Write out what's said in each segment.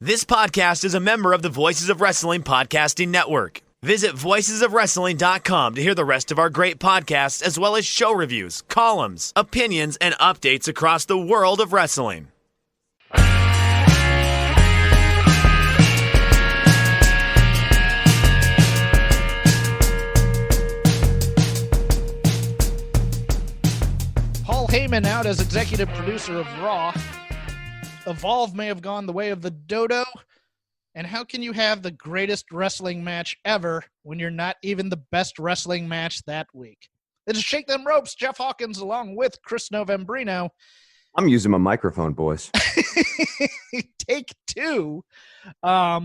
This podcast is a member of the Voices of Wrestling Podcasting Network. Visit voicesofwrestling.com to hear the rest of our great podcasts, as well as show reviews, columns, opinions, and updates across the world of wrestling. Paul Heyman out as executive producer of Raw. Evolve may have gone the way of the dodo. And how can you have the greatest wrestling match ever when you're not even the best wrestling match that week? It's Shake Them Ropes. Jeff Hawkins along with Chris Novembrino. I'm using my microphone, boys. Take two. But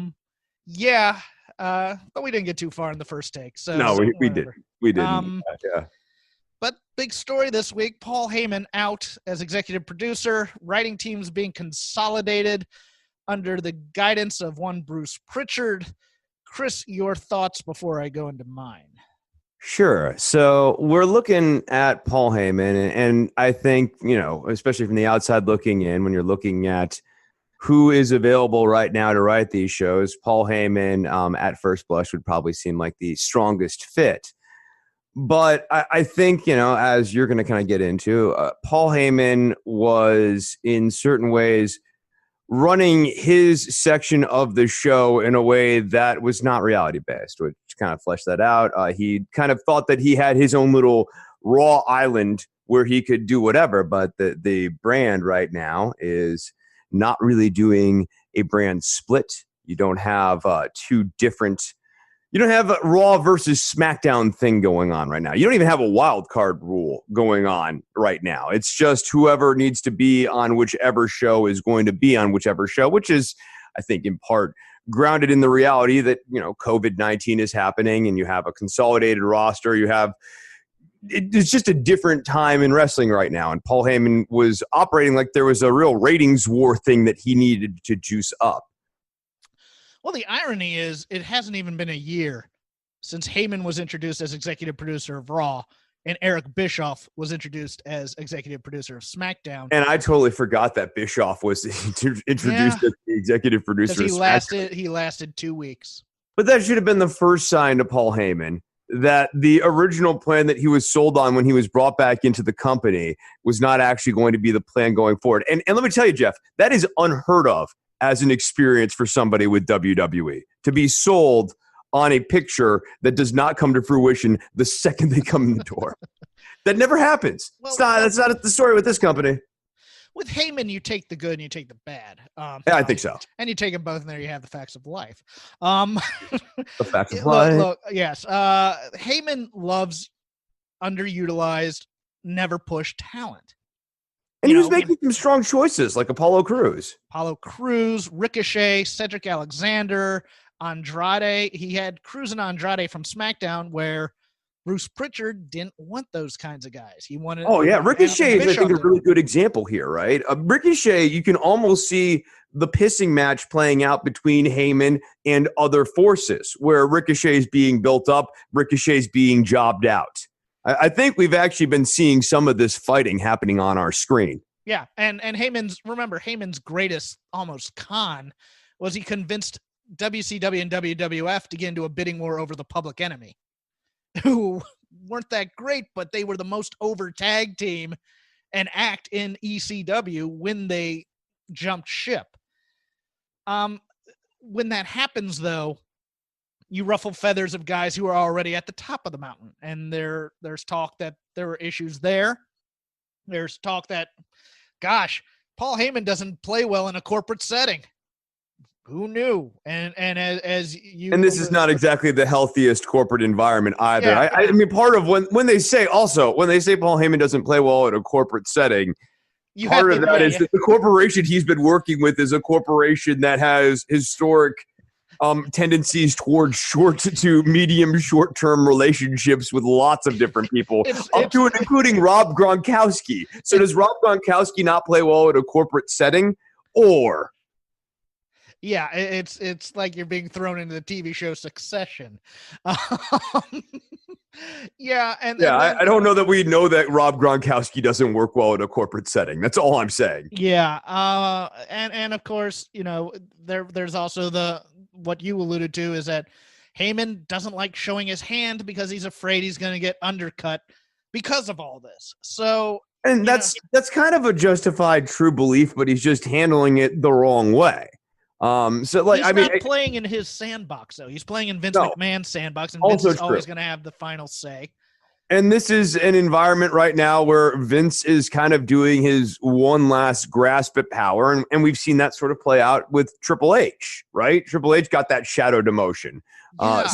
we didn't get too far in the first take. So no, we did. We didn't. Yeah. But big story this week, Paul Heyman out as executive producer, writing teams being consolidated under the guidance of one Bruce Prichard. Chris, your thoughts before I go into mine. Sure. So we're looking at Paul Heyman, and I think, especially from the outside looking in, when you're looking at who is available right now to write these shows, Paul Heyman at first blush would probably seem like the strongest fit. But I think, as you're going to kind of get into, Paul Heyman was in certain ways running his section of the show in a way that was not reality-based, which kind of fleshed that out. He kind of thought that he had his own little Raw island where he could do whatever, but the brand right now is not really doing a brand split. You don't have You don't have a Raw versus SmackDown thing going on right now. You don't even have a wild card rule going on right now. It's just whoever needs to be on whichever show is going to be on whichever show, which is, I think, in part grounded in the reality that, COVID-19 is happening and you have a consolidated roster. It's just a different time in wrestling right now. And Paul Heyman was operating like there was a real ratings war thing that he needed to juice up. Well, the irony is it hasn't even been a year since Heyman was introduced as executive producer of Raw and Eric Bischoff was introduced as executive producer of SmackDown. And I totally forgot that Bischoff was introduced as the executive producer of SmackDown. He lasted 2 weeks. But that should have been the first sign to Paul Heyman that the original plan that he was sold on when he was brought back into the company was not actually going to be the plan going forward. And let me tell you, Jeff, that is unheard of as an experience for somebody with WWE, to be sold on a picture that does not come to fruition the second they come in the door. That never happens. Well, that's not the story with this company. With Heyman, you take the good and you take the bad. Yeah, I think so. And you take them both, and there you have the facts of life. The facts of life. Yes. Heyman loves underutilized, never pushed talent. And he was making some strong choices, like Apollo Crews, Ricochet, Cedric Alexander, Andrade. He had Crews and Andrade from SmackDown, where Bruce Prichard didn't want those kinds of guys. He wanted. Oh yeah, Ricochet is, I think, a really good example here, right? Ricochet, you can almost see the pissing match playing out between Heyman and other forces, where Ricochet is being built up, Ricochet is being jobbed out. I think we've actually been seeing some of this fighting happening on our screen. Yeah, and Heyman's greatest almost con was he convinced WCW and WWF to get into a bidding war over the Public Enemy, who weren't that great, but they were the most over tag team and act in ECW when they jumped ship. When that happens, though, you ruffle feathers of guys who are already at the top of the mountain. And there's talk that there were issues there. There's talk that, gosh, Paul Heyman doesn't play well in a corporate setting. Who knew? And as you and this is not exactly the healthiest corporate environment either. Yeah. I mean, part of when they say Paul Heyman doesn't play well in a corporate setting, part of that is that the corporation he's been working with is a corporation that has historic tendencies towards short to medium short-term relationships with lots of different people, including Rob Gronkowski. So does Rob Gronkowski not play well in a corporate setting? Or Yeah, it's like you're being thrown into the TV show Succession. Um, yeah, and I don't know that we know that Rob Gronkowski doesn't work well in a corporate setting. That's all I'm saying. yeah, and of course, there's also what you alluded to is that Heyman doesn't like showing his hand because he's afraid he's going to get undercut because of all this. So, and that's kind of a justified true belief, but he's just handling it the wrong way. He's not playing in his sandbox, though. He's playing in Vince McMahon's sandbox, and Vince is always going to have the final say. And this is an environment right now where Vince is kind of doing his one last grasp at power, and we've seen that sort of play out with Triple H, right? Triple H got that shadow demotion. Yeah.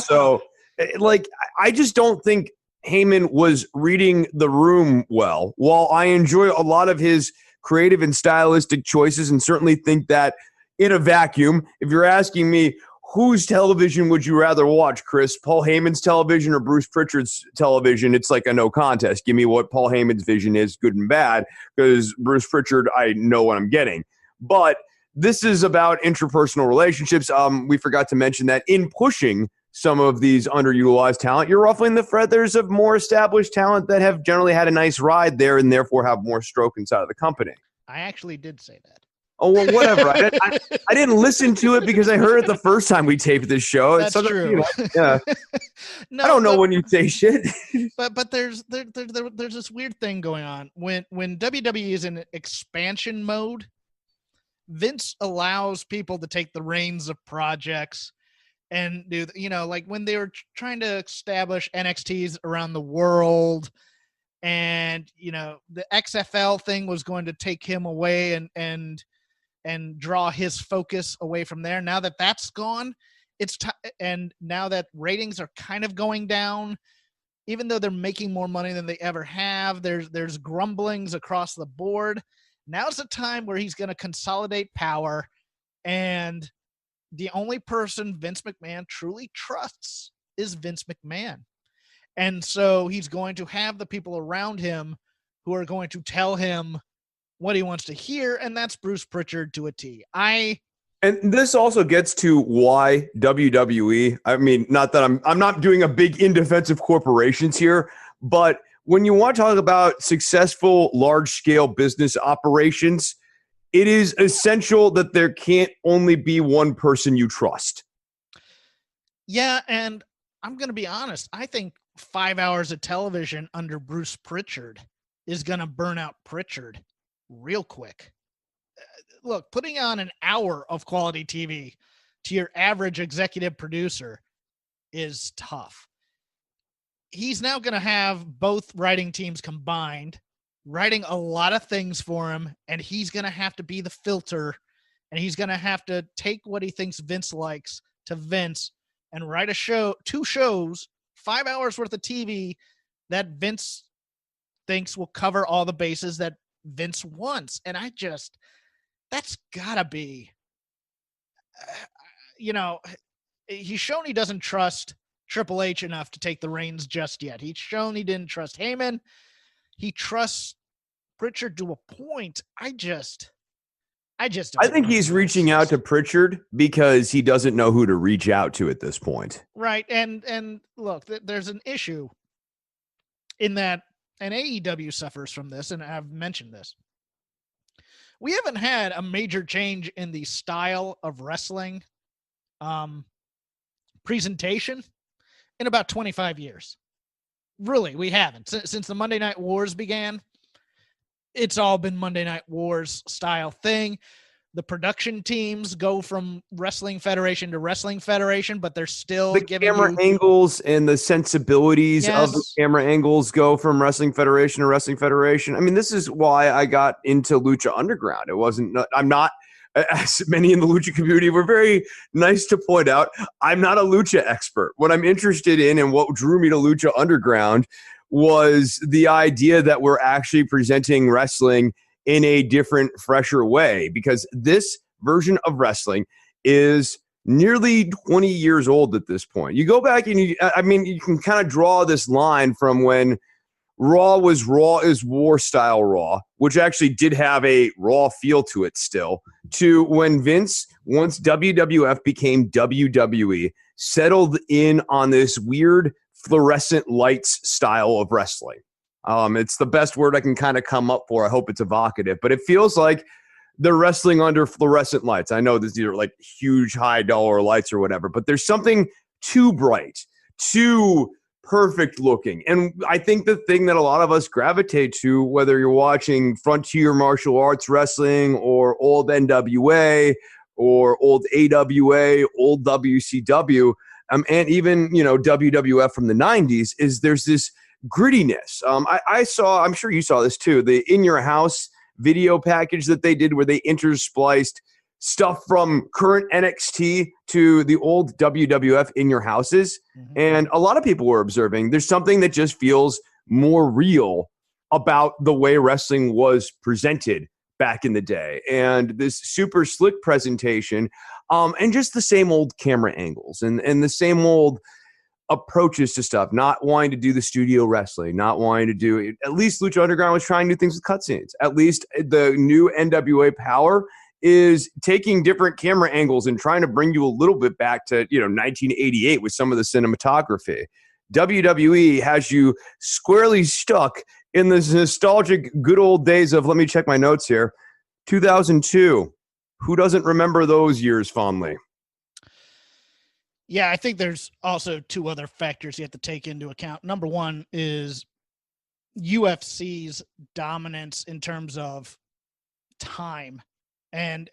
I just don't think Heyman was reading the room well. While I enjoy a lot of his creative and stylistic choices and certainly think that in a vacuum, if you're asking me, whose television would you rather watch, Chris? Paul Heyman's television or Bruce Prichard's television? It's like a no contest. Give me what Paul Heyman's vision is, good and bad, because Bruce Prichard, I know what I'm getting. But this is about interpersonal relationships. We forgot to mention that in pushing some of these underutilized talent, you're ruffling the feathers of more established talent that have generally had a nice ride there and therefore have more stroke inside of the company. I actually did say that. Oh, well, whatever. I didn't listen to it because I heard it the first time we taped this show. That's true. Yeah. No, I don't know when you say shit. but there's this weird thing going on. When WWE is in expansion mode, Vince allows people to take the reins of projects and do, like when they were trying to establish NXTs around the world, and, the XFL thing was going to take him away and draw his focus away from there. Now that that's gone, and now that ratings are kind of going down, even though they're making more money than they ever have, there's grumblings across the board. Now's the time where he's going to consolidate power, and the only person Vince McMahon truly trusts is Vince McMahon. And so he's going to have the people around him who are going to tell him what he wants to hear, and that's Bruce Prichard to a T. And this also gets to why WWE, I mean, not that I'm not doing a big in defense of corporations here, but when you want to talk about successful large-scale business operations, it is essential that there can't only be one person you trust. Yeah, and I'm going to be honest. I think 5 hours of television under Bruce Prichard is going to burn out Prichard real quick. Look, putting on an hour of quality TV to your average executive producer is tough. He's now going to have both writing teams combined, writing a lot of things for him, and he's going to have to be the filter, and he's going to have to take what he thinks Vince likes to Vince and write two shows, 5 hours worth of TV that Vince thinks will cover all the bases that Vince wants. And that's gotta be, he's shown he doesn't trust Triple H enough to take the reins just yet. He's shown he didn't trust Heyman. He trusts Prichard to a point. I think he's reaching out to Prichard because he doesn't know who to reach out to at this point. Right. And look, there's an issue in that, and AEW suffers from this, and I've mentioned this. We haven't had a major change in the style of wrestling presentation in about 25 years. Really, we haven't. Since the Monday Night Wars began, it's all been Monday Night Wars style thing. The production teams go from wrestling federation to wrestling federation, but they're still the camera angles and the sensibilities of the camera angles go from wrestling federation to wrestling federation. I mean, this is why I got into Lucha Underground. It wasn't, I'm not, as many in the Lucha community were very nice to point out, I'm not a Lucha expert. What I'm interested in and what drew me to Lucha Underground was the idea that we're actually presenting wrestling in a different, fresher way, because this version of wrestling is nearly 20 years old at this point. You go back and you can kind of draw this line from when Raw was Raw is War style Raw, which actually did have a Raw feel to it still, to when Vince once WWF became WWE, settled in on this weird fluorescent lights style of wrestling. It's the best word I can kind of come up for. I hope it's evocative, but it feels like they're wrestling under fluorescent lights. I know these are like huge high dollar lights or whatever, but there's something too bright, too perfect looking. And I think the thing that a lot of us gravitate to, whether you're watching frontier martial arts wrestling or old NWA or old AWA, old WCW, and even, WWF from the 90s, is there's this grittiness. I saw, I'm sure you saw this too, the In Your House video package that they did where they interspliced stuff from current NXT to the old WWF In Your Houses. Mm-hmm. And a lot of people were observing there's something that just feels more real about the way wrestling was presented back in the day. And this super slick presentation, and just the same old camera angles and the same old approaches to stuff, not wanting to do the studio wrestling, not wanting to do it. At least Lucha Underground was trying to do things with cutscenes. At least the new NWA Power is taking different camera angles and trying to bring you a little bit back to 1988 with some of the cinematography. WWE has you squarely stuck in this nostalgic good old days of, let me check my notes here, 2002. Who doesn't remember those years fondly? Yeah, I think there's also two other factors you have to take into account. Number one is UFC's dominance in terms of time and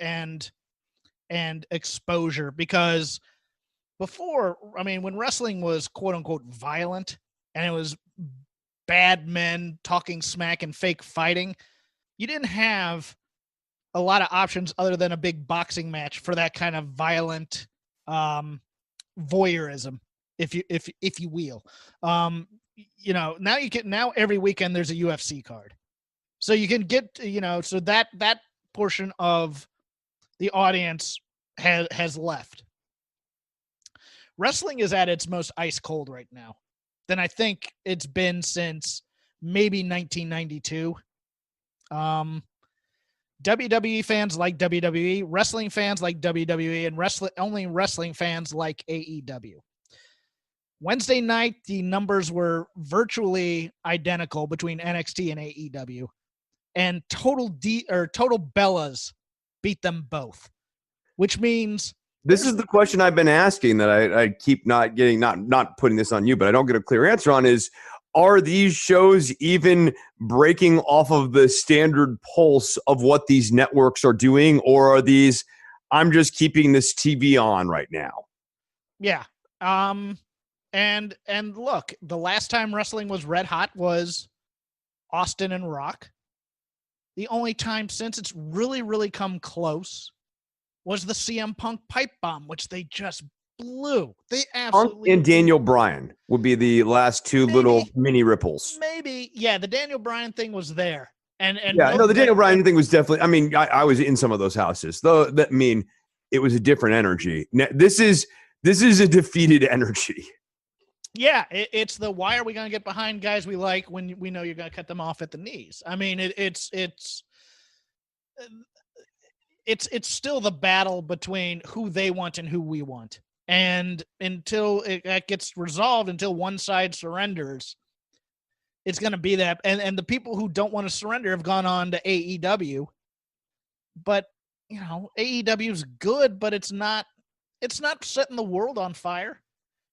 exposure, because before, when wrestling was quote unquote violent and it was bad men talking smack and fake fighting, you didn't have a lot of options other than a big boxing match for that kind of violent voyeurism, if you will. Now every weekend there's a UFC card, so you can get so that portion of the audience has left. Wrestling is at its most ice cold right now than I think it's been since maybe 1992. WWE fans like WWE, wrestling fans like WWE, and only wrestling fans like AEW. Wednesday night, the numbers were virtually identical between NXT and AEW, and Total Bellas beat them both, which means this is the question I've been asking that I keep not getting, not putting this on you, but I don't get a clear answer on is, are these shows even breaking off of the standard pulse of what these networks are doing, or are these, I'm just keeping this TV on right now? Yeah. And look, the last time wrestling was red hot was Austin and Rock. The only time since it's really, really come close was the CM Punk pipe bomb, which they just blew. They absolutely Punk and Daniel Bryan would be the last two little mini ripples. Maybe, yeah. The Daniel Bryan thing was there, and the Daniel Bryan thing was definitely. I was in some of those houses, though. It was a different energy. This is a defeated energy. Yeah, it's the why are we going to get behind guys we like when we know you're going to cut them off at the knees? It's still the battle between who they want and who we want. And until it gets resolved, until one side surrenders, it's going to be that. And the people who don't want to surrender have gone on to AEW. But, AEW is good, but it's not setting the world on fire.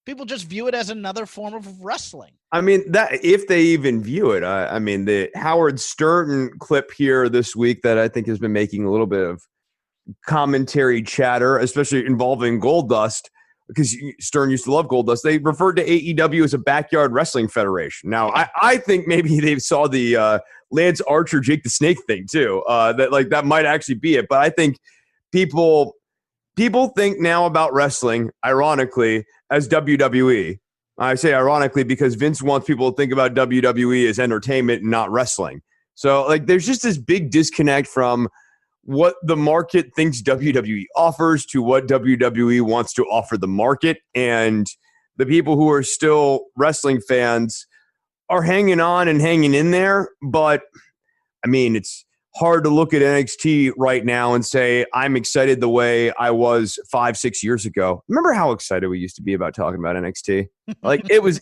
People just view it as another form of wrestling. That if they even view it, the Howard Stern clip here this week that I think has been making a little bit of commentary chatter, especially involving Goldust, because Stern used to love Goldust. They referred to AEW as a backyard wrestling federation. Now, I think maybe they saw the Lance Archer, Jake the Snake thing too. That might actually be it. But I think people think now about wrestling, ironically, as WWE. I say ironically because Vince wants people to think about WWE as entertainment and not wrestling. So, there's just this big disconnect from what the market thinks WWE offers to what WWE wants to offer the market. And the people who are still wrestling fans are hanging on and hanging in there. But, it's hard to look at NXT right now and say, I'm excited the way I was 5-6 years ago. Remember how excited we used to be about talking about NXT? Like it was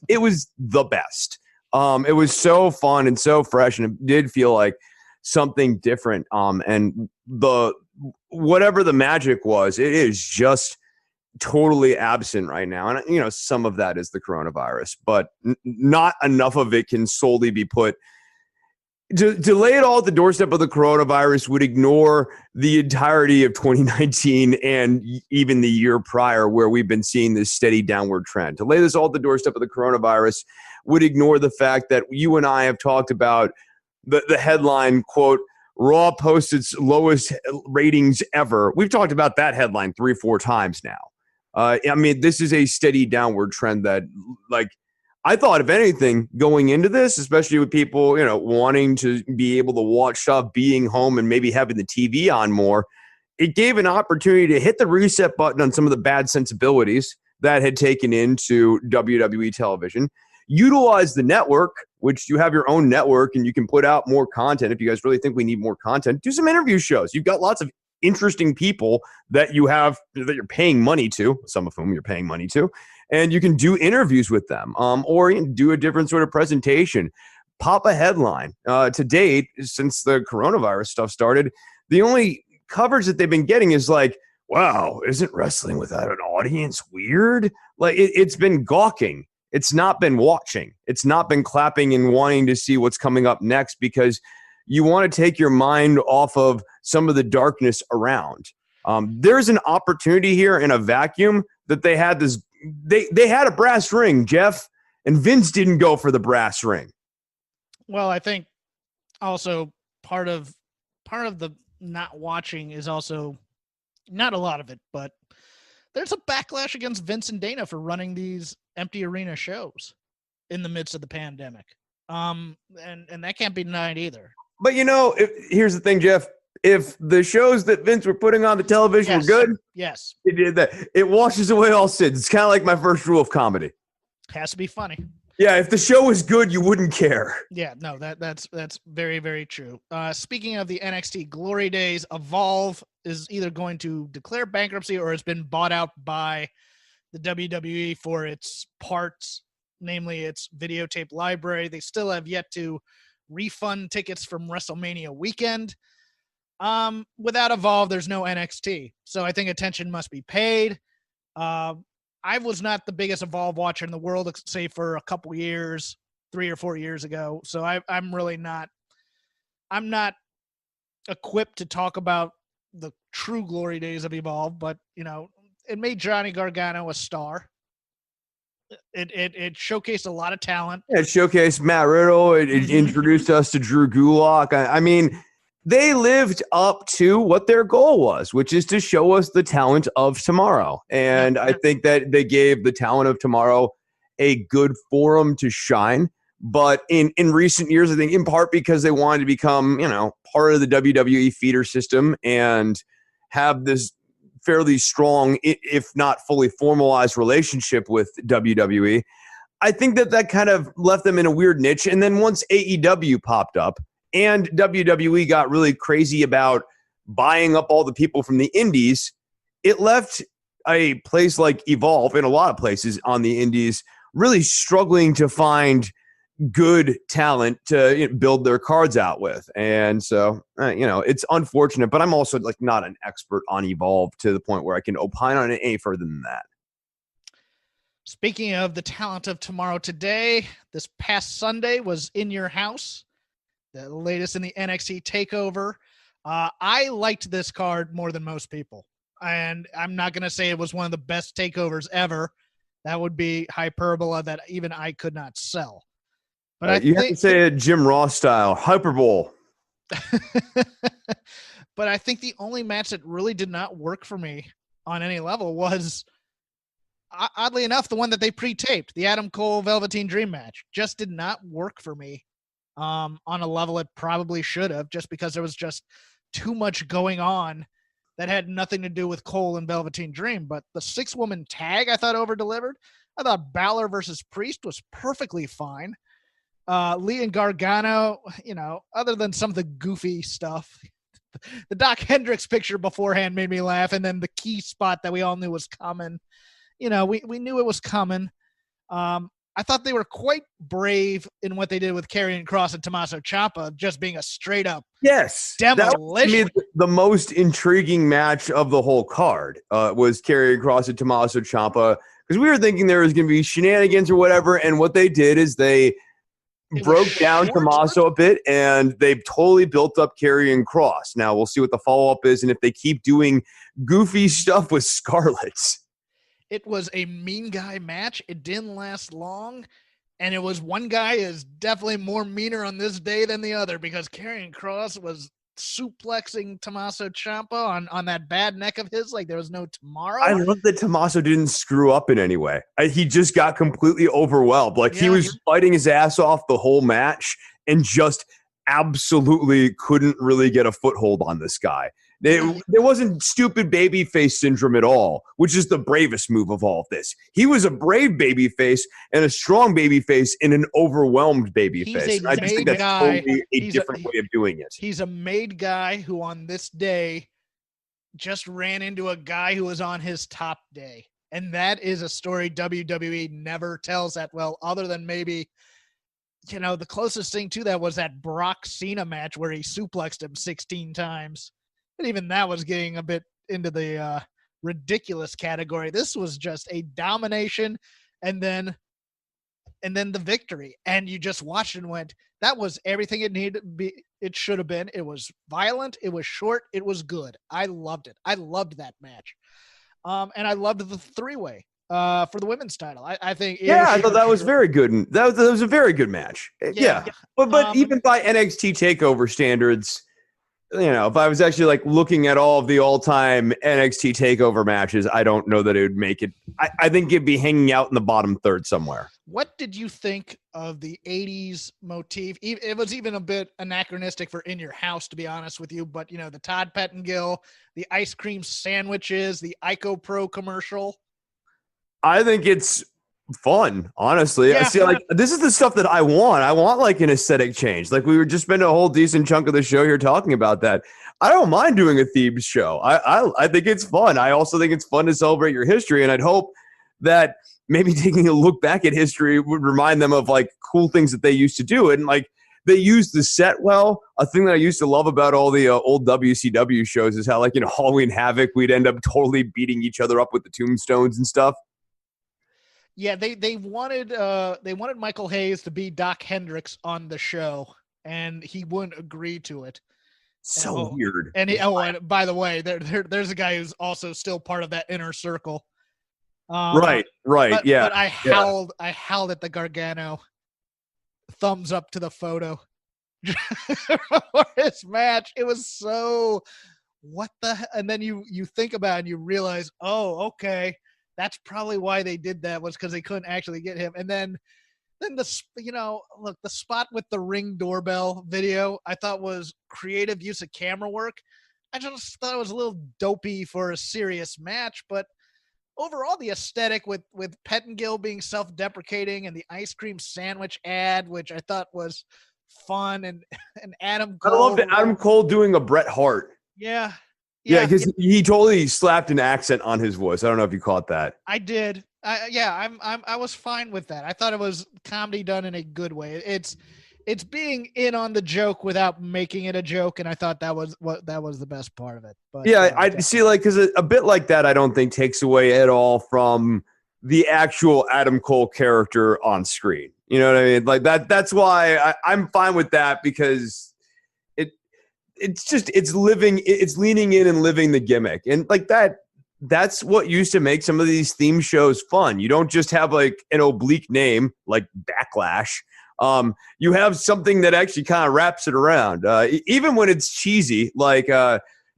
the best. It was so fun and so fresh, and it did feel like something different. And the whatever the magic was, it is just totally absent right now. And some of that is the coronavirus, but not enough of it can solely be put to lay it all at the doorstep of the coronavirus would ignore the entirety of 2019 and even the year prior, where we've been seeing this steady downward trend. To lay this all at the doorstep of the coronavirus would ignore the fact that you and I have talked about the headline, quote, Raw posted its lowest ratings ever. We've talked about that headline 3-4 times now. I mean, this is a steady downward trend that, like, I thought, if anything, going into this, especially with people, wanting to be able to watch stuff, being home and maybe having the TV on more, it gave an opportunity to hit the reset button on some of the bad sensibilities that had taken into WWE television, utilize the network, which you have your own network and you can put out more content. If you guys really think we need more content, do some interview shows. You've got lots of interesting people that you're paying money to, some of whom you're paying money to, and you can do interviews with them, or you can do a different sort of presentation. Pop a headline. To date, since the coronavirus stuff started, the only coverage that they've been getting is like, wow, isn't wrestling without an audience weird? Like it's been gawking. It's not been watching. It's not been clapping and wanting to see what's coming up next, because you want to take your mind off of some of the darkness around. There's an opportunity here in a vacuum that they had this. They had a brass ring, Jeff, and Vince didn't go for the brass ring. Well, I think also part of the not watching is also not a lot of it, but there's a backlash against Vince and Dana for running these empty arena shows in the midst of the pandemic. And that can't be denied either. But here's the thing, Jeff. If the shows that Vince were putting on the television were good, yes, it did that. It washes away all sins. It's kind of like my first rule of comedy. Has to be funny. Yeah, if the show is good, you wouldn't care. Yeah, no, that's very, very true. Speaking of the NXT Glory Days, Evolve is either going to declare bankruptcy or it's been bought out by the WWE for its parts, namely its videotape library. They still have yet to refund tickets from WrestleMania weekend. Without Evolve, there's no NXT. So I think attention must be paid. I was not the biggest Evolve watcher in the world, say for a couple years, 3 or 4 years ago. So I'm not equipped to talk about the true glory days of Evolve, but it made Johnny Gargano a star. It showcased a lot of talent. It showcased Matt Riddle. It introduced us to Drew Gulak. I mean, they lived up to what their goal was, which is to show us the talent of tomorrow. And I think that they gave the talent of tomorrow a good forum to shine. But in recent years, I think in part because they wanted to become, part of the WWE feeder system and have this fairly strong, if not fully formalized relationship with WWE, I think that kind of left them in a weird niche. And then once AEW popped up, and WWE got really crazy about buying up all the people from the indies, it left a place like Evolve, in a lot of places on the indies, really struggling to find good talent to build their cards out with. And so, it's unfortunate, but I'm also not an expert on Evolve to the point where I can opine on it any further than that. Speaking of the talent of tomorrow, today, this past Sunday was In Your House, the latest in the NXT Takeover. I liked this card more than most people. And I'm not going to say it was one of the best takeovers ever. That would be hyperbole that even I could not sell. But you have to say it Jim Ross style, hyperbole. But I think the only match that really did not work for me on any level was, oddly enough, the one that they pre-taped, the Adam Cole Velveteen Dream match. Just did not work for me. On a level it probably should have, just because there was just too much going on that had nothing to do with Cole and Velveteen Dream. But the 6-woman tag I thought over-delivered. I thought Balor versus Priest was perfectly fine. Lee and Gargano, other than some of the goofy stuff, the Doc Hendricks picture beforehand made me laugh. And then the key spot that we all knew was coming. We knew it was coming. I thought they were quite brave in what they did with Karrion Kross and Tommaso Ciampa, just being a straight up demolition. That was, to me, the most intriguing match of the whole card was Karrion Kross and Tommaso Ciampa, because we were thinking there was going to be shenanigans or whatever, and what they did is they broke down Tommaso a bit, and they totally built up Karrion Kross. Now we'll see what the follow up is, and if they keep doing goofy stuff with Scarlett's. It was a mean guy match. It didn't last long. And it was one guy is definitely more meaner on this day than the other, because Karrion Kross was suplexing Tommaso Ciampa on that bad neck of his like there was no tomorrow. I love that Tommaso didn't screw up in any way. He just got completely overwhelmed. He was fighting his ass off the whole match and just absolutely couldn't really get a foothold on this guy. There wasn't stupid babyface syndrome at all, which is the bravest move of all of this. He was a brave babyface and a strong babyface in an overwhelmed babyface. I just think that's totally a different way of doing it. He's a made guy who on this day just ran into a guy who was on his top day. And that is a story WWE never tells that well, other than maybe, the closest thing to that was that Brock Cena match where he suplexed him 16 times. But even that was getting a bit into the ridiculous category. This was just a domination and then the victory. And you just watched and went, that was everything it needed to be. It should have been. It was violent. It was short. It was good. I loved it. I loved that match. And I loved the three-way for the women's title. I think. I thought that was very good. That was a very good match. Yeah. But even by NXT TakeOver standards, if I was actually looking at all of the all-time NXT TakeOver matches, I don't know that it would make it. I think it'd be hanging out in the bottom third somewhere. What did you think of the 80s motif? It was even a bit anachronistic for In Your House, to be honest with you. But, the Todd Pettengill, the ice cream sandwiches, the Ico Pro commercial. I think it's fun, honestly. Yeah. I see, this is the stuff that I want. I want an aesthetic change. We were just spending a whole decent chunk of the show here talking about that. I don't mind doing a themed show. I think it's fun. I also think it's fun to celebrate your history, and I'd hope that maybe taking a look back at history would remind them of cool things that they used to do. And they used the set well. A thing that I used to love about all the old WCW shows is how Halloween Havoc, we'd end up totally beating each other up with the tombstones and stuff. Yeah, they wanted Michael Hayes to be Doc Hendricks on the show, and he wouldn't agree to it. So weird. And and by the way, there's a guy who's also still part of that inner circle. Right. But, Yeah. But I howled at the Gargano thumbs up to the photo for his match. It was so and then you think about it and you realize, oh, okay. That's probably why they did that, was because they couldn't actually get him. And then the spot with the Ring doorbell video, I thought was creative use of camera work. I just thought it was a little dopey for a serious match, but overall the aesthetic with Pettengill being self-deprecating and the ice cream sandwich ad, which I thought was fun, and Adam Cole. I loved Adam Cole doing a Bret Hart. Yeah. Yeah, because he totally slapped an accent on his voice. I don't know if you caught that. I did. I was fine with that. I thought it was comedy done in a good way. It's being in on the joke without making it a joke, and I thought that was the best part of it. But yeah, I see. Because a bit like that, I don't think takes away at all from the actual Adam Cole character on screen. You know what I mean? That's why I'm fine with that, because it's leaning in and living the gimmick. And that's what used to make some of these theme shows fun. You don't just have an oblique name like Backlash. You have something that actually kind of wraps it around. Even when it's cheesy,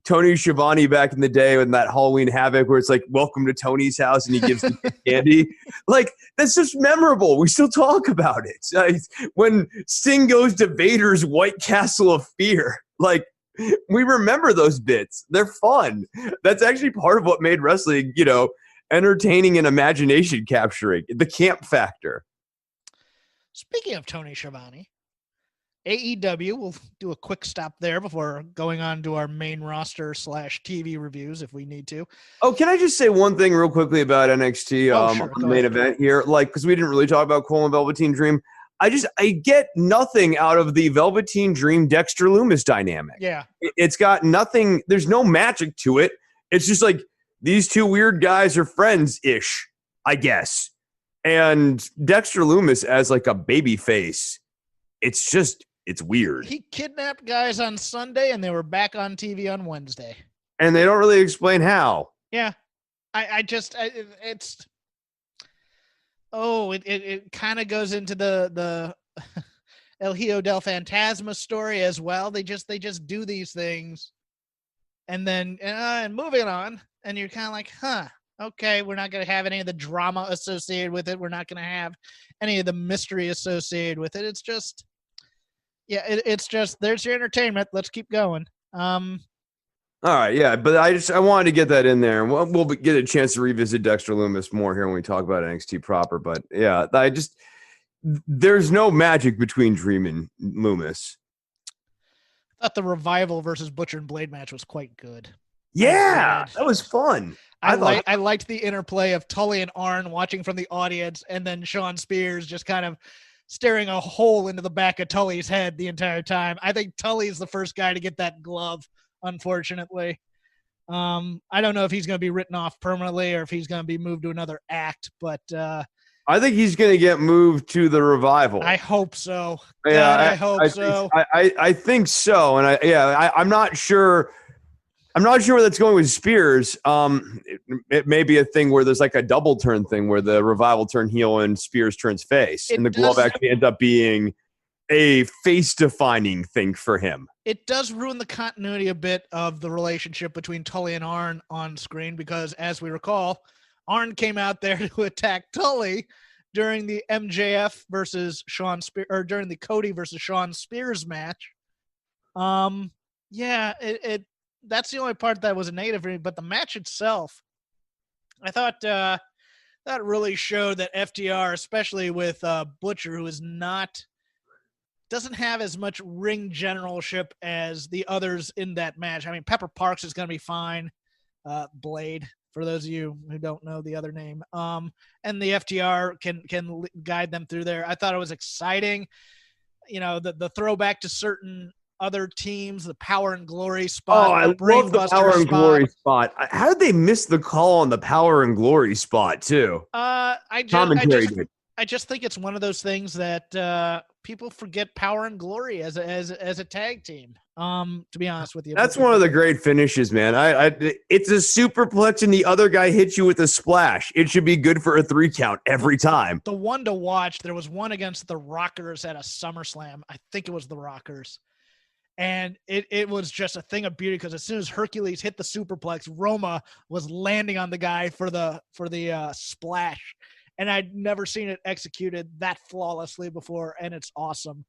Tony Schiavone back in the day with that Halloween Havoc where it's welcome to Tony's house and he gives them candy. That's just memorable. We still talk about it. When Sting goes to Vader's White Castle of Fear, we remember those bits. They're fun. That's actually part of what made wrestling, entertaining and imagination capturing, the camp factor. Speaking of Tony Schiavone, AEW, we'll do a quick stop there before going on to our main roster / TV reviews if we need to. Oh, can I just say one thing real quickly about NXT Sure. on the main event here? Like, because we didn't really talk about Cole and Velveteen Dream. I get nothing out of the Velveteen Dream Dexter Loomis dynamic. Yeah. It's got nothing. There's no magic to it. It's just like these two weird guys are friends-ish, I guess. And Dexter Loomis as like a baby face, it's weird. He kidnapped guys on Sunday and they were back on TV on Wednesday. And they don't really explain how. Yeah. It kind of goes into the El Hijo del Fantasma story as well. They just do these things and then and moving on, and you're kind of like, okay, we're not going to have any of the drama associated with it. We're not going to have any of the mystery associated with it. It's just, it's just, there's your entertainment. Let's keep going. All right, yeah, but I wanted to get that in there, and we'll get a chance to revisit Dexter Loomis more here when we talk about NXT proper. But yeah, there's no magic between Dream and Loomis. I thought the Revival versus Butcher and Blade match was quite good. Yeah, that was fun. I liked the interplay of Tully and Arn watching from the audience, and then Sean Spears just kind of staring a hole into the back of Tully's head the entire time. I think Tully's the first guy to get that glove, unfortunately. I don't know if he's going to be written off permanently or if he's going to be moved to another act, but I think he's going to get moved to the Revival. I hope so. Yeah, God, I hope so. I think so, and I'm not sure. I'm not sure where that's going with Spears. It may be a thing where there's like a double turn thing where the Revival turn heel and Spears turns face, and the glove actually ends up being a face-defining thing for him. It does ruin the continuity a bit of the relationship between Tully and Arn on screen because, as we recall, Arn came out there to attack Tully during the MJF versus Sean Spears, or during the Cody versus Sean Spears match. That's the only part that was a negative for me, but the match itself, I thought that really showed that FTR, especially with Butcher, who doesn't have as much ring generalship as the others in that match. I mean, Pepper Parks is going to be fine. Blade, for those of you who don't know the other name. And the FTR can guide them through there. I thought it was exciting. You know, the throwback to certain other teams, the Power and Glory spot. Oh, I love the Power and Glory spot. How did they miss the call on the Power and Glory spot too? I just think it's one of those things that people forget Power and Glory as a tag team. To be honest with you, that's one of the great finishes, man. It's a superplex and the other guy hits you with a splash. It should be good for a 3 count every time. The one to watch, there was one against the Rockers at a SummerSlam. I think it was the Rockers. And it was just a thing of beauty because as soon as Hercules hit the superplex, Roma was landing on the guy for the splash. And I'd never seen it executed that flawlessly before, and it's awesome.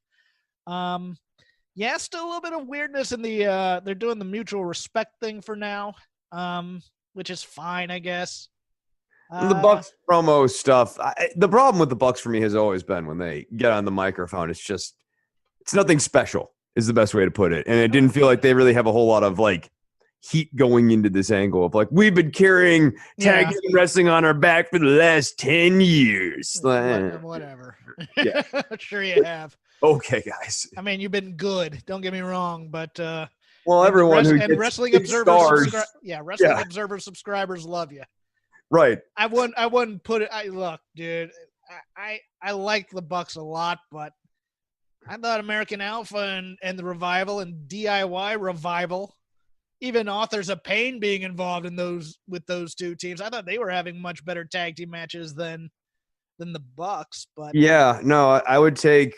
Still a little bit of weirdness in the they're doing the mutual respect thing for now, which is fine, I guess. The Bucks promo stuff. The problem with the Bucks for me has always been when they get on the microphone, it's nothing special is the best way to put it. And it didn't feel like they really have a whole lot of like heat going into this angle of like, we've been carrying tag team wrestling on our back for the last 10 years. Whatever. Yeah. Sure you have. Okay, guys. I mean, you've been good. Don't get me wrong, but everyone who gets Wrestling Observer Observer subscribers love you. Right. I wouldn't put it. Look, dude, I like the Bucks a lot, but I thought American Alpha and the Revival and DIY Revival, even Authors of Pain being involved in with those two teams, I thought they were having much better tag team matches than the Bucks. But yeah, no, I think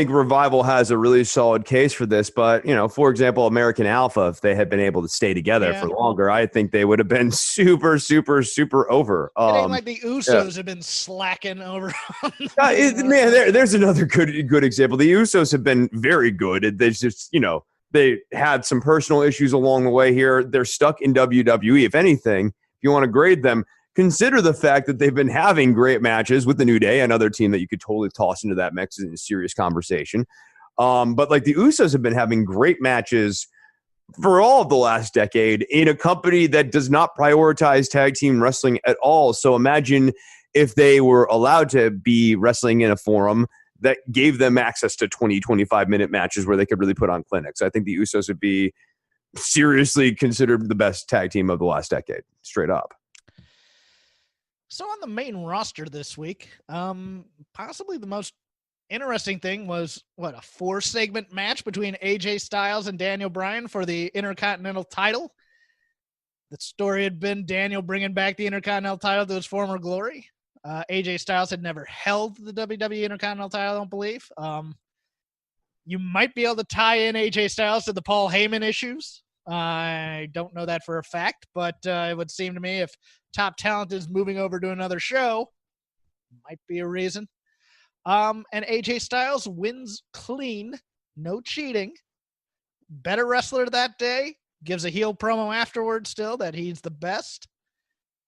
Revival has a really solid case for this, but for example, American Alpha, if they had been able to stay together for longer, I think they would have been super, super, super over. It ain't like the Usos have been slacking over. There's another good example. The Usos have been very good. They just, they had some personal issues along the way here. They're stuck in WWE. If anything, if you want to grade them, consider the fact that they've been having great matches with the New Day, another team that you could totally toss into that mix in a serious conversation. But like the Usos have been having great matches for all of the last decade in a company that does not prioritize tag team wrestling at all. So imagine if they were allowed to be wrestling in a forum that gave them access to 20, 25-minute matches where they could really put on clinics. I think the Usos would be seriously considered the best tag team of the last decade, straight up. So on the main roster this week, possibly the most interesting thing was a 4-segment match between AJ Styles and Daniel Bryan for the Intercontinental title. The story had been Daniel bringing back the Intercontinental title to its former glory. AJ Styles had never held the WWE Intercontinental title, I don't believe. You might be able to tie in AJ Styles to the Paul Heyman issues. I don't know that for a fact, but it would seem to me if top talent is moving over to another show, might be a reason. And AJ Styles wins clean, no cheating. Better wrestler that day. Gives a heel promo afterwards still that he's the best.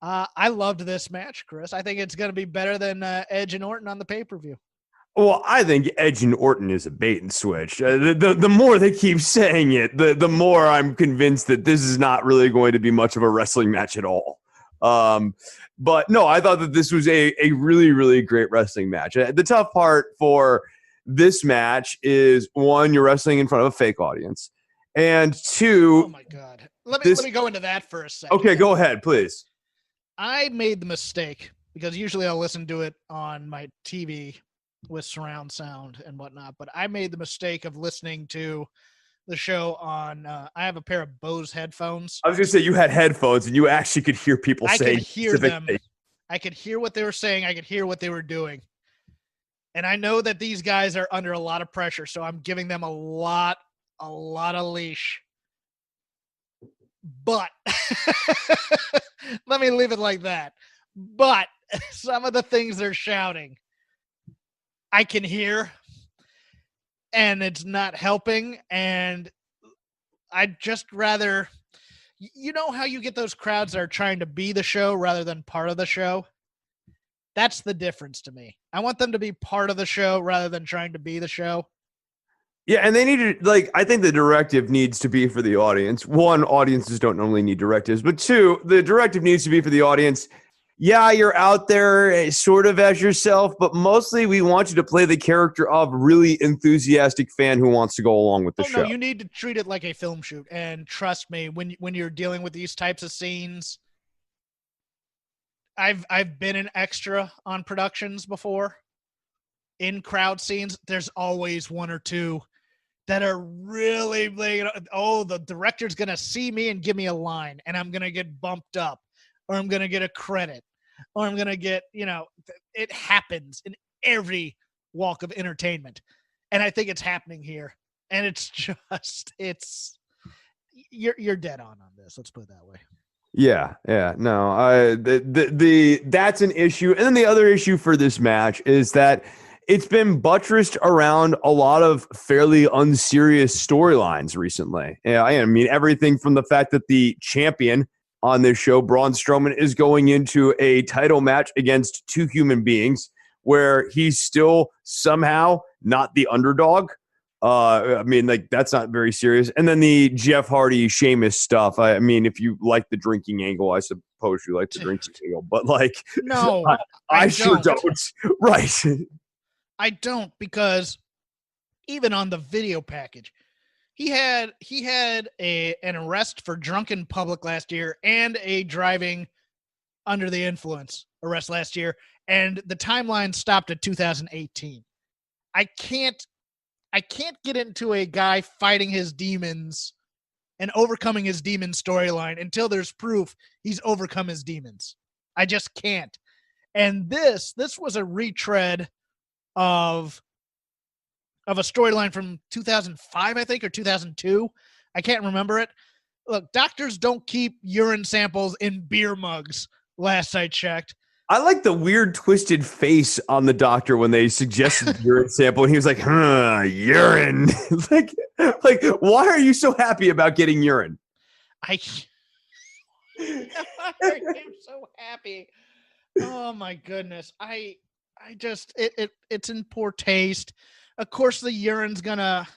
I loved this match, Chris. I think it's going to be better than Edge and Orton on the pay-per-view. Well, I think Edge and Orton is a bait and switch. The more they keep saying it, the more I'm convinced that this is not really going to be much of a wrestling match at all. But no, I thought that this was a really, really great wrestling match. The tough part for this match is, one, you're wrestling in front of a fake audience. And two... Oh, my God. Let me go into that for a second. Okay, go ahead, please. I made the mistake, because usually I'll listen to it on my TV with surround sound and whatnot, but I made the mistake of listening to the show on, I have a pair of Bose headphones. I was going to say, you had headphones and you actually could hear people saying. I could hear them. I could hear what they were saying. I could hear what they were doing. And I know that these guys are under a lot of pressure, so I'm giving them a lot of leash. But let me leave it like that. But some of the things they're shouting, I can hear, and it's not helping. And I'd just rather, you know how you get those crowds that are trying to be the show rather than part of the show? That's the difference to me. I want them to be part of the show rather than trying to be the show. Yeah, and they need to, I think the directive needs to be for the audience. One, audiences don't normally need directives, but two, the directive needs to be for the audience. Yeah, you're out there sort of as yourself, but mostly we want you to play the character of really enthusiastic fan who wants to go along with the show. No, you need to treat it like a film shoot. And trust me, when you're dealing with these types of scenes, I've been an extra on productions before. In crowd scenes, there's always one or two that are really, the director's going to see me and give me a line, and I'm going to get bumped up, or I'm going to get a credit, or I'm going to get, it happens in every walk of entertainment. And I think it's happening here. And it's just, you're dead on this. Let's put it that way. Yeah. No, that's an issue. And then the other issue for this match is that it's been buttressed around a lot of fairly unserious storylines recently. Yeah, I mean, everything from the fact that the champion on this show, Braun Strowman, is going into a title match against two human beings where he's still somehow not the underdog. I mean, that's not very serious. And then the Jeff Hardy, Sheamus stuff. I mean, if you like the drinking angle, I suppose you like the drinking angle. But no, I sure don't. Right. I don't, because even on the video package, he had an arrest for drunken public last year and a driving under the influence arrest last year, and the timeline stopped at 2018. I can't get into a guy fighting his demons and overcoming his demon storyline until there's proof he's overcome his demons. I just can't. And this was a retread of a storyline from 2005, I think, or 2002. I can't remember it. Look, doctors don't keep urine samples in beer mugs, last I checked. I like the weird twisted face on the doctor when they suggested urine sample, and he was like, urine. like, why are you so happy about getting urine? I'm so happy. Oh my goodness. I just it's in poor taste. Of course the urine's gonna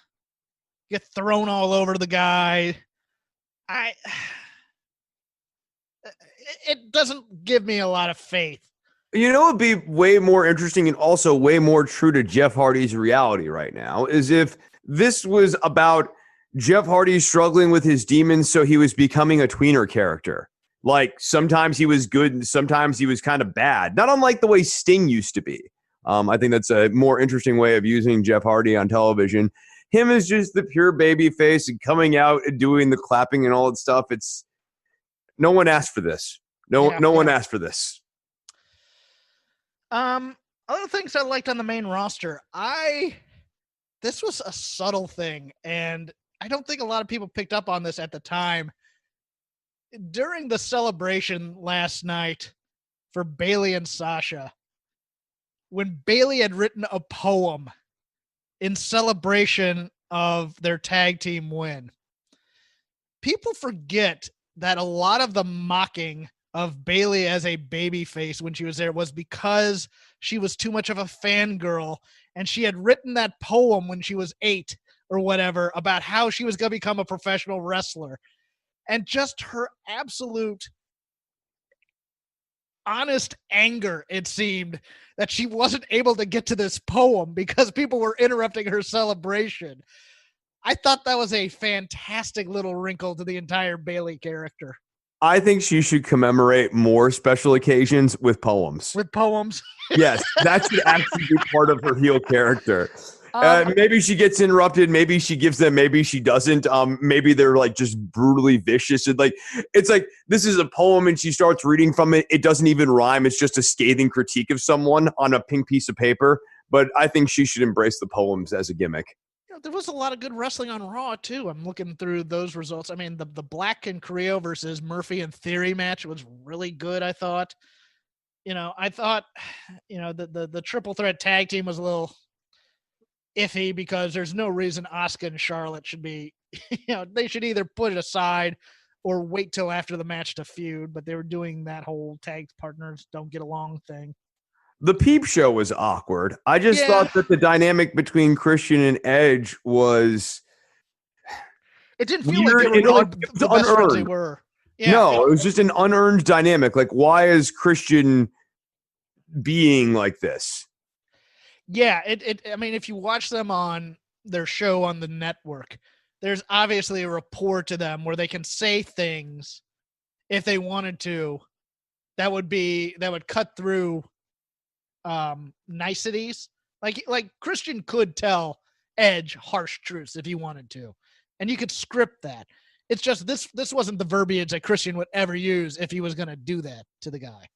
get thrown all over the guy. It doesn't give me a lot of faith. You know, it'd be way more interesting and also way more true to Jeff Hardy's reality right now is if this was about Jeff Hardy struggling with his demons, so he was becoming a tweener character. Like sometimes he was good and sometimes he was kind of bad. Not unlike the way Sting used to be. I think that's a more interesting way of using Jeff Hardy on television. Him as just the pure baby face and coming out and doing the clapping and all that stuff. It's no one asked for this. No one asked for this. Other things I liked on the main roster, this was a subtle thing, and I don't think a lot of people picked up on this at the time. During the celebration last night for Bayley and Sasha, when Bayley had written a poem in celebration of their tag team win, people forget that a lot of the mocking of Bayley as a babyface when she was there was because she was too much of a fangirl, and she had written that poem when she was 8 or whatever about how she was going to become a professional wrestler. And just her absolute honest anger, it seemed, that she wasn't able to get to this poem because people were interrupting her celebration. I thought that was a fantastic little wrinkle to the entire Bayley character. I think she should commemorate more special occasions with poems. With poems? Yes, that should actually be part of her heel character. Maybe she gets interrupted. Maybe she gives them. Maybe she doesn't. Maybe they're like just brutally vicious. And like it's like this is a poem, and she starts reading from it. It doesn't even rhyme. It's just a scathing critique of someone on a pink piece of paper. But I think she should embrace the poems as a gimmick. There was a lot of good wrestling on Raw too. I'm looking through those results. I mean, the Black and Creo versus Murphy and Theory match was really good. I thought. I thought, the triple threat tag team was a little iffy because there's no reason Asuka and Charlotte should be, they should either put it aside or wait till after the match to feud, but they were doing that whole tag partners don't get along thing. The Peep Show was awkward. I just thought that the dynamic between Christian and Edge was it didn't feel like they were really the best friends they were. Yeah, no, it was just an unearned dynamic. Like, why is Christian being like this? Yeah, I mean, if you watch them on their show on the network, there's obviously a rapport to them where they can say things if they wanted to that would cut through niceties. Like Christian could tell Edge harsh truths if he wanted to, and you could script that. It's just this wasn't the verbiage that Christian would ever use if he was going to do that to the guy.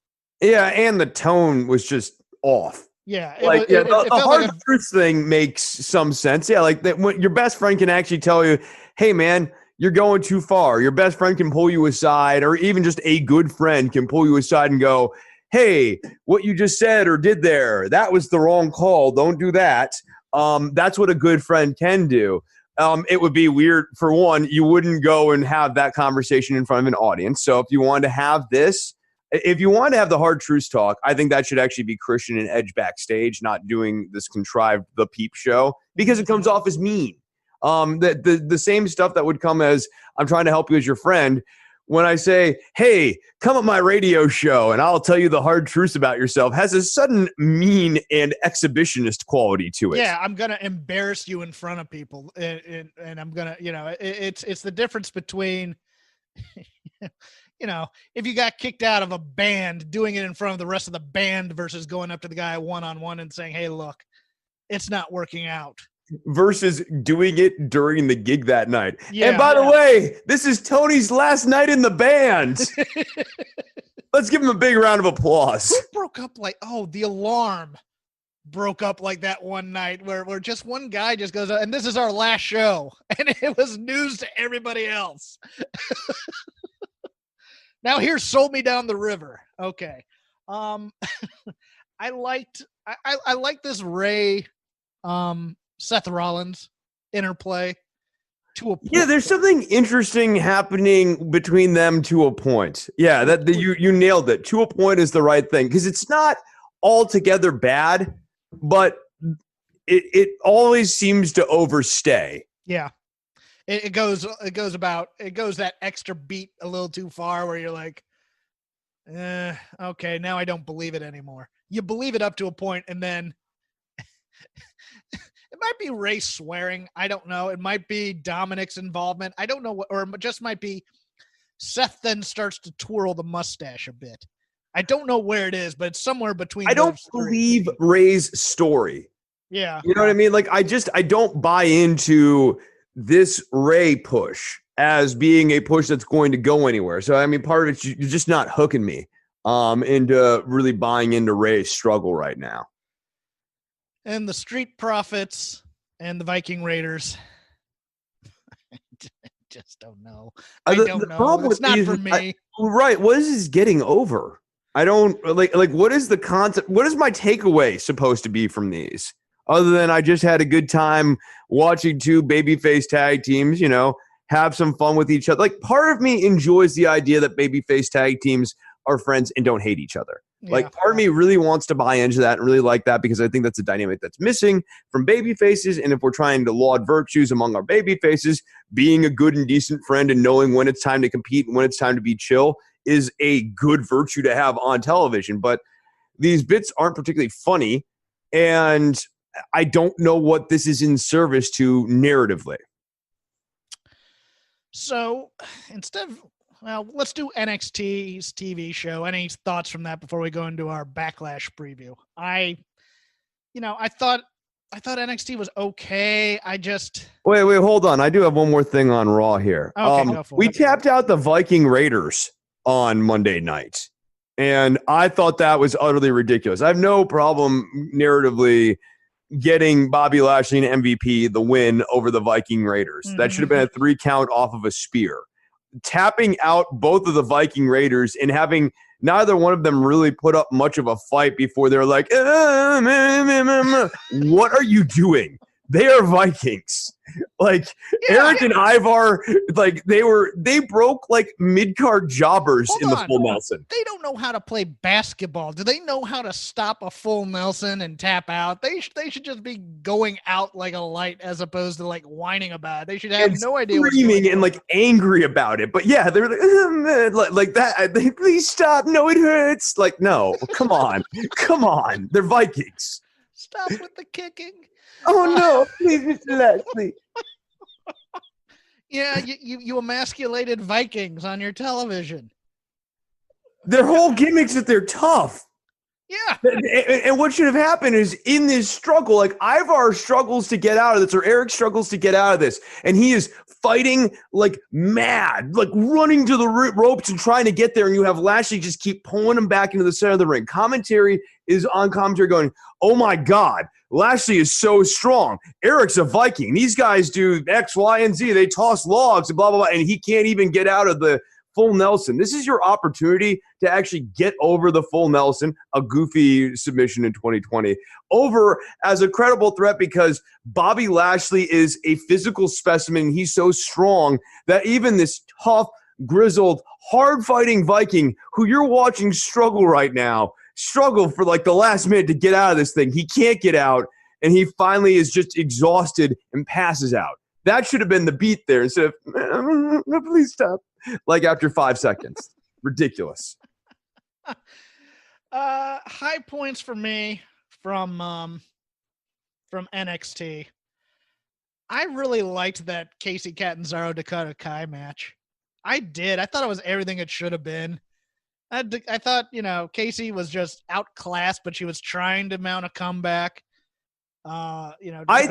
Yeah, and the tone was just off. Yeah, the hard truth thing makes some sense. Yeah, like that when your best friend can actually tell you, "Hey, man, you're going too far." Your best friend can pull you aside, or even just a good friend can pull you aside and go, "Hey, what you just said or did there, that was the wrong call. Don't do that." That's what a good friend can do. It would be weird, for one, you wouldn't go and have that conversation in front of an audience. So if you wanted to have the hard truth talk, I think that should actually be Christian and Edge backstage, not doing this contrived The Peep Show, because it comes off as mean. The same stuff that would come as, I'm trying to help you as your friend. When I say, "Hey, come at my radio show and I'll tell you the hard truths about yourself," has a sudden mean and exhibitionist quality to it. Yeah, I'm going to embarrass you in front of people. And I'm going to, it's the difference between, if you got kicked out of a band, doing it in front of the rest of the band versus going up to the guy one-on-one and saying, "Hey, look, it's not working out." Versus doing it during the gig that night. Yeah, and by the way, this is Tony's last night in the band. Let's give him a big round of applause. Who broke up the Alarm broke up like that one night where just one guy just goes, "And this is our last show." And it was news to everybody else. Now here's Sold Me Down the River. Okay. I liked this Ray, Seth Rollins interplay. to a point. Yeah, there's something interesting happening between them to a point. Yeah, you nailed it. To a point is the right thing, because it's not altogether bad, but it always seems to overstay. Yeah. It goes that extra beat a little too far where you're like, okay, now I don't believe it anymore. You believe it up to a point, and then it might be Ray swearing. I don't know. It might be Dominic's involvement. I don't know or it just might be Seth then starts to twirl the mustache a bit. I don't know where it is, but it's somewhere between. I don't believe Ray's story. Yeah. You know what I mean? Like, I don't buy into this Ray push as being a push that's going to go anywhere. So, I mean, part of it, you're just not hooking me into really buying into Ray's struggle right now. And the Street Profits and the Viking Raiders. I just don't know. I don't know. It's not for me. Right. What is this getting over? I don't like what is the concept? What is my takeaway supposed to be from these? Other than I just had a good time watching two babyface tag teams, you know, have some fun with each other. Like, part of me enjoys the idea that babyface tag teams are friends and don't hate each other. Yeah. Like, part of me really wants to buy into that and really like that, because I think that's a dynamic that's missing from baby faces. And if we're trying to laud virtues among our baby faces, being a good and decent friend and knowing when it's time to compete and when it's time to be chill is a good virtue to have on television. But these bits aren't particularly funny, and I don't know what this is in service to narratively. So instead of, well, let's do NXT's TV show. Any thoughts from that before we go into our Backlash preview? I thought NXT was okay. Wait, hold on. I do have one more thing on Raw here. Okay, we tapped out the Viking Raiders on Monday night, and I thought that was utterly ridiculous. I have no problem narratively getting Bobby Lashley and MVP the win over the Viking Raiders. Mm-hmm. That should have been a 3 count off of a spear. Tapping out both of the Viking Raiders and having neither one of them really put up much of a fight before they're like, what are you doing? They are Vikings. Like, Eric and Ivar, like, they broke like mid-card jobbers in the full Nelson. They don't know how to play basketball. Do they know how to stop a full Nelson and tap out? They should just be going out like a light as opposed to like whining about it. They should have no idea what's screaming and like angry about it. But yeah, they're like that. Please stop. No, it hurts. Like, no, come on. Come on. They're Vikings. Stop with the kicking. Oh no, please, Mr. Lashley. Yeah, you emasculated Vikings on your television. Their whole gimmick's that they're tough. Yeah. And what should have happened is, in this struggle, like, Ivar struggles to get out of this, or Eric struggles to get out of this, and he is fighting like mad, like running to the ropes and trying to get there, and you have Lashley just keep pulling him back into the center of the ring. Commentary is on commentary going, oh my God, Lashley is so strong. Eric's a Viking. These guys do X, Y, and Z. They toss logs and blah, blah, blah, and he can't even get out of the full Nelson. This is your opportunity to actually get over the full Nelson, a goofy submission in 2020, over as a credible threat, because Bobby Lashley is a physical specimen. He's so strong that even this tough, grizzled, hard-fighting Viking who you're watching struggle right now, struggle for like the last minute to get out of this thing. He can't get out, and he finally is just exhausted and passes out. That should have been the beat there instead of, please stop. Like, after 5 seconds. Ridiculous. High points for me from NXT. I really liked that Casey Catanzaro Dakota Kai match. I did. I thought it was everything it should have been. I thought, Casey was just outclassed, but she was trying to mount a comeback. I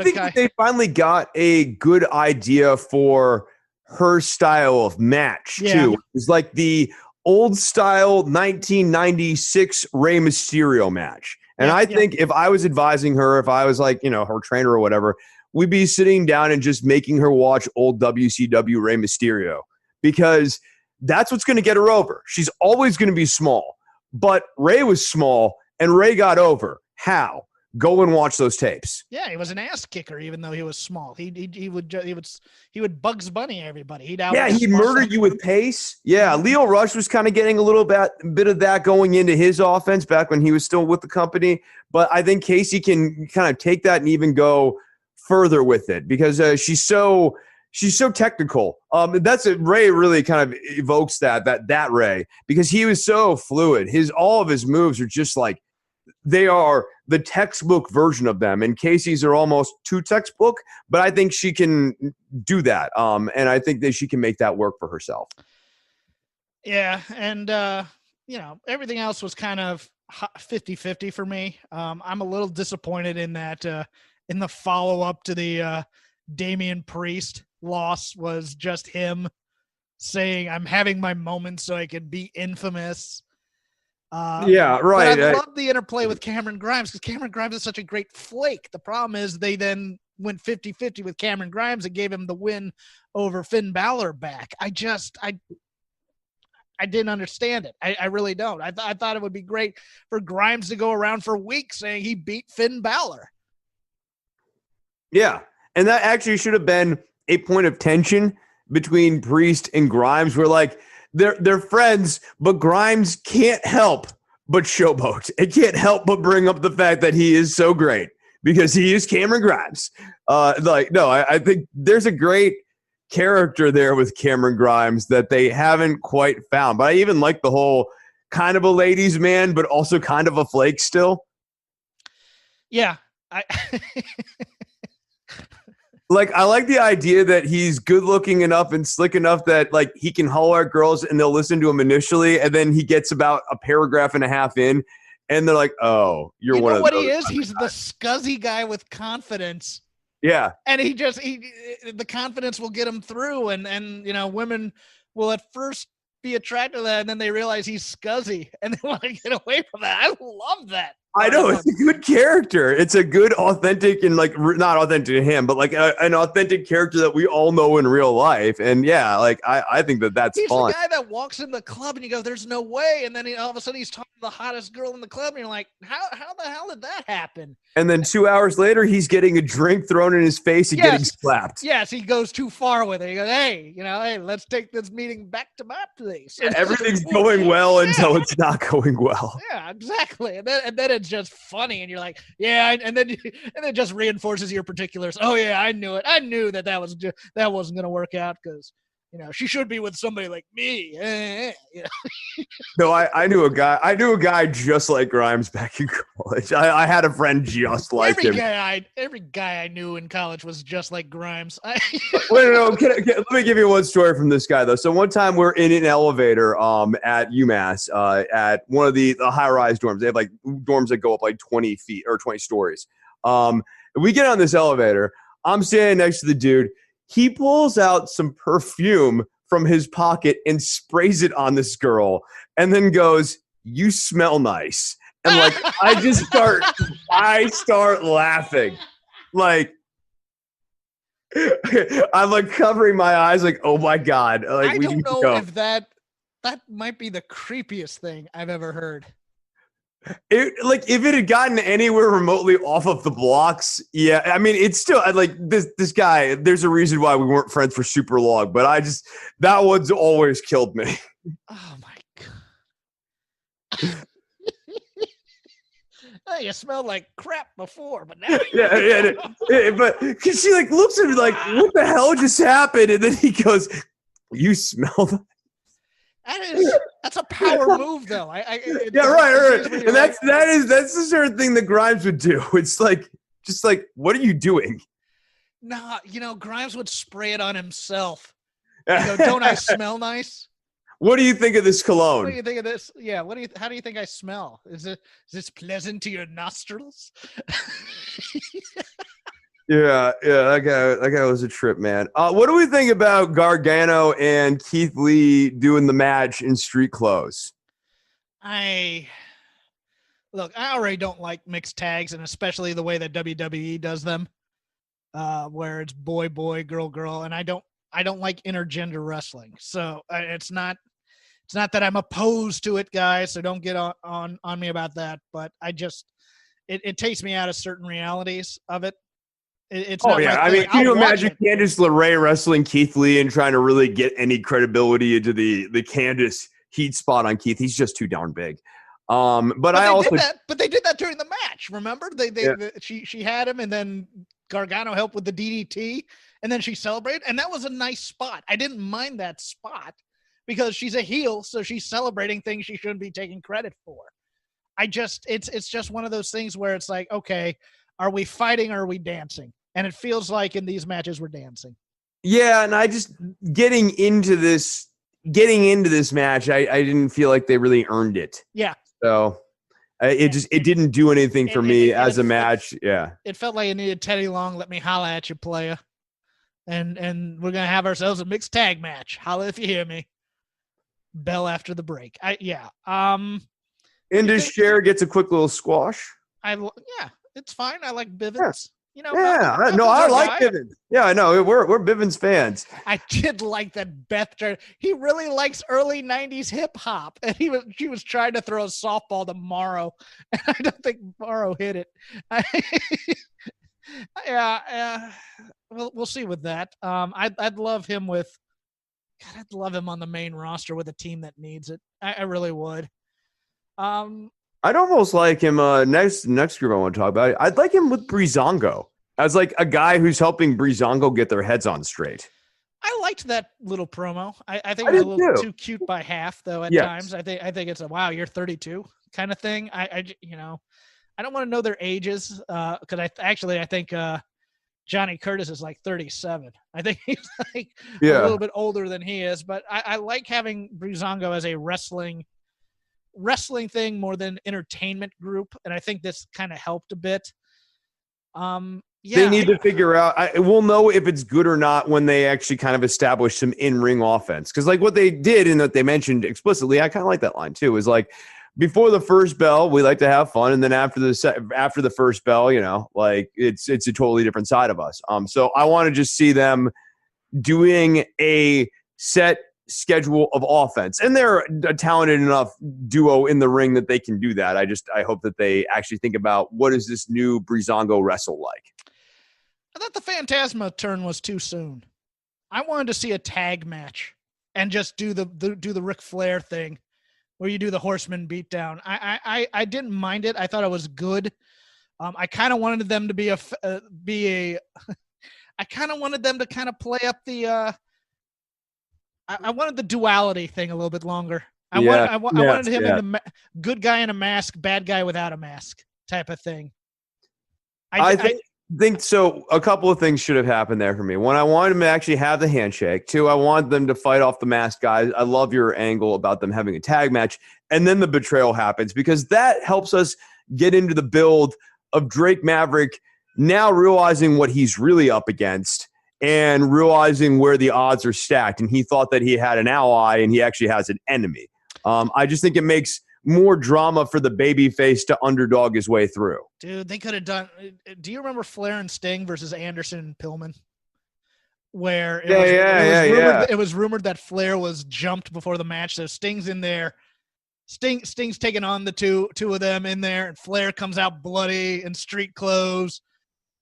think that they finally got a good idea for her style of match, too. It's like the old style 1996 Rey Mysterio match. And I think if I was advising her, if I was like, her trainer or whatever, we'd be sitting down and just making her watch old WCW Rey Mysterio, because that's what's going to get her over. She's always going to be small, but Rey was small and Rey got over. How? go and watch those tapes. Yeah, he was an ass kicker, even though he was small. He would Bugs Bunny everybody. He'd murder you with pace. Yeah, Leo Rush was kind of getting a little bit of that going into his offense back when he was still with the company. But I think Casey can kind of take that and even go further with it because she's so technical. That's Ray really kind of evokes that Ray because he was so fluid. All of his moves are just like they are the textbook version of them, and Casey's are almost too textbook. But I think she can do that, and I think that she can make that work for herself. Yeah, and everything else was kind of 50-50 for me. I'm a little disappointed in that in the follow-up to the Damian Priest loss was just him saying, "I'm having my moment so I can be infamous." Yeah, right. But I love the interplay with Cameron Grimes because Cameron Grimes is such a great flake. The problem is they then went 50-50 with Cameron Grimes and gave him the win over Finn Balor back. I didn't understand it. I really don't. I thought it would be great for Grimes to go around for weeks saying he beat Finn Balor. Yeah, and that actually should have been a point of tension between Priest and Grimes where like they're friends, but Grimes can't help but showboat. It can't help but bring up the fact that he is so great because he is Cameron Grimes. I think there's a great character there with Cameron Grimes that they haven't quite found. But I even like the whole kind of a ladies' man, but also kind of a flake still. Yeah. I like the idea that he's good looking enough and slick enough that like he can holler at girls and they'll listen to him initially. And then he gets about a paragraph and a half in and they're like, oh, you're one of those. What he is? He's the scuzzy guy with confidence. Yeah. And the confidence will get him through and women will at first be attracted to that and then they realize he's scuzzy and they want to get away from that. I love that. I know it's a good character. It's a good, authentic, and like not authentic to him, but like an authentic character that we all know in real life. And yeah, like I think that's he's fun. He's the guy that walks in the club and you go, "There's no way," and then all of a sudden he's talking to the hottest girl in the club, and you're like, "How the hell did that happen?" And then 2 hours later, he's getting a drink thrown in his face and getting slapped. Yes, he goes too far with it. He goes, "Hey, let's take this meeting back to my place." And everything's going well until it's not going well. Yeah, exactly. And then it's just funny, and you're like, "Yeah," and then it just reinforces your particulars. Oh yeah, I knew it. I knew that wasn't going to work out because she should be with somebody like me. No, I knew a guy. I knew a guy just like Grimes back in college. I had a friend just like him. Every guy I knew in college was just like Grimes. Wait, no. Let me give you one story from this guy though. So one time we're in an elevator at UMass at one of the high-rise dorms. They have like dorms that go up like 20 feet or 20 stories. We get on this elevator. I'm standing next to the dude. He pulls out some perfume from his pocket and sprays it on this girl and then goes, "You smell nice." And like, I start laughing. Like, I'm like covering my eyes like, oh my God. Like, I don't know if that might be the creepiest thing I've ever heard. If it had gotten anywhere remotely off of the blocks, yeah. I mean, it's still like this guy. There's a reason why we weren't friends for super long, but that one's always killed me. Oh my God! You smelled like crap before, but now but because she like looks at me like, what the hell just happened? And then he goes, "You smell." That's a power move, though. Right. And that's the sort of thing that Grimes would do. It's like, just like, what are you doing? Nah, Grimes would spray it on himself. Don't I smell nice? What do you think of this cologne? What do you think of this? Yeah. How do you think I smell? Is this pleasant to your nostrils? Yeah, that guy was a trip, man. What do we think about Gargano and Keith Lee doing the match in street clothes? I already don't like mixed tags, and especially the way that WWE does them, where it's boy, girl, and I don't like intergender wrestling. So it's not that I'm opposed to it, guys. So don't get on me about that. But it takes me out of certain realities of it. It's Oh not yeah, my I thing. mean, can you I'll watch imagine it. Candice LeRae wrestling Keith Lee and trying to really get any credibility into the Candice heat spot on Keith? He's just too darn big. But I also they did that during the match. Remember, Yeah. she had him, and then Gargano helped with the DDT, and then she celebrated, and that was a nice spot. I didn't mind that spot because she's a heel, so she's celebrating things she shouldn't be taking credit for. It's just one of those things where it's like, okay, are we fighting or are we dancing? And it feels like in these matches we're dancing. Yeah, and I just getting into this match, I didn't feel like they really earned it. Yeah. So it didn't do anything for me as a match. Yeah. It felt like it needed Teddy Long. Let me holla at you, playa. And we're gonna have ourselves a mixed tag match. Holla if you hear me. Bell after the break. Indus Sher gets a quick little squash. It's fine. I like Bivens. Yeah. I like Bivens. Yeah, I know. We're Bivens fans. I did like that Beth. He really likes early '90s hip hop, and she was trying to throw a softball to Morrow, and I don't think Morrow hit it. We'll see with that. I'd love him I'd love him on the main roster with a team that needs it. I really would. I'd almost like him. Next group I want to talk about. I'd like him with Breezango as like a guy who's helping Breezango get their heads on straight. I liked that little promo. I think it was a little too cute by half, though. At times, I think it's a wow, you're 32 kind of thing. I don't want to know their ages because I think Johnny Curtis is like 37. I think he's like a little bit older than he is. But I like having Breezango as a wrestling thing more than entertainment group, and I think this kind of helped a bit. They need to figure out. We'll know if it's good or not when they actually kind of establish some in-ring offense. Because like what they did and that they mentioned explicitly, I kind of like that line too. Is like before the first bell, we like to have fun, and then after the first bell, like it's a totally different side of us. So I want to just see them doing a set schedule of offense, and they're a talented enough duo in the ring that they can do that. I hope that they actually think about what is this new Breezango wrestle like. I thought the Phantasma turn was too soon. I wanted to see a tag match and just do the Ric Flair thing where you do the Horseman beatdown. I didn't mind it. I thought it was good. I kind of wanted them to I kind of wanted them to kind of play up the I wanted the duality thing a little bit longer. I wanted him in the good guy in a mask, bad guy without a mask type of thing. I think so. A couple of things should have happened there for me. One, I wanted them to actually have the handshake. Two, I wanted them to fight off the masked guys. I love your angle about them having a tag match. And then the betrayal happens because that helps us get into the build of Drake Maverick now realizing what he's really up against and realizing where the odds are stacked. And he thought that he had an ally and he actually has an enemy. I just think it makes more drama for the babyface to underdog his way through. Dude, they could have done. Do you remember Flair and Sting versus Anderson and Pillman? Where it was rumored that Flair was jumped before the match. So Sting's in there. Sting's taking on the two of them in there, and Flair comes out bloody in street clothes.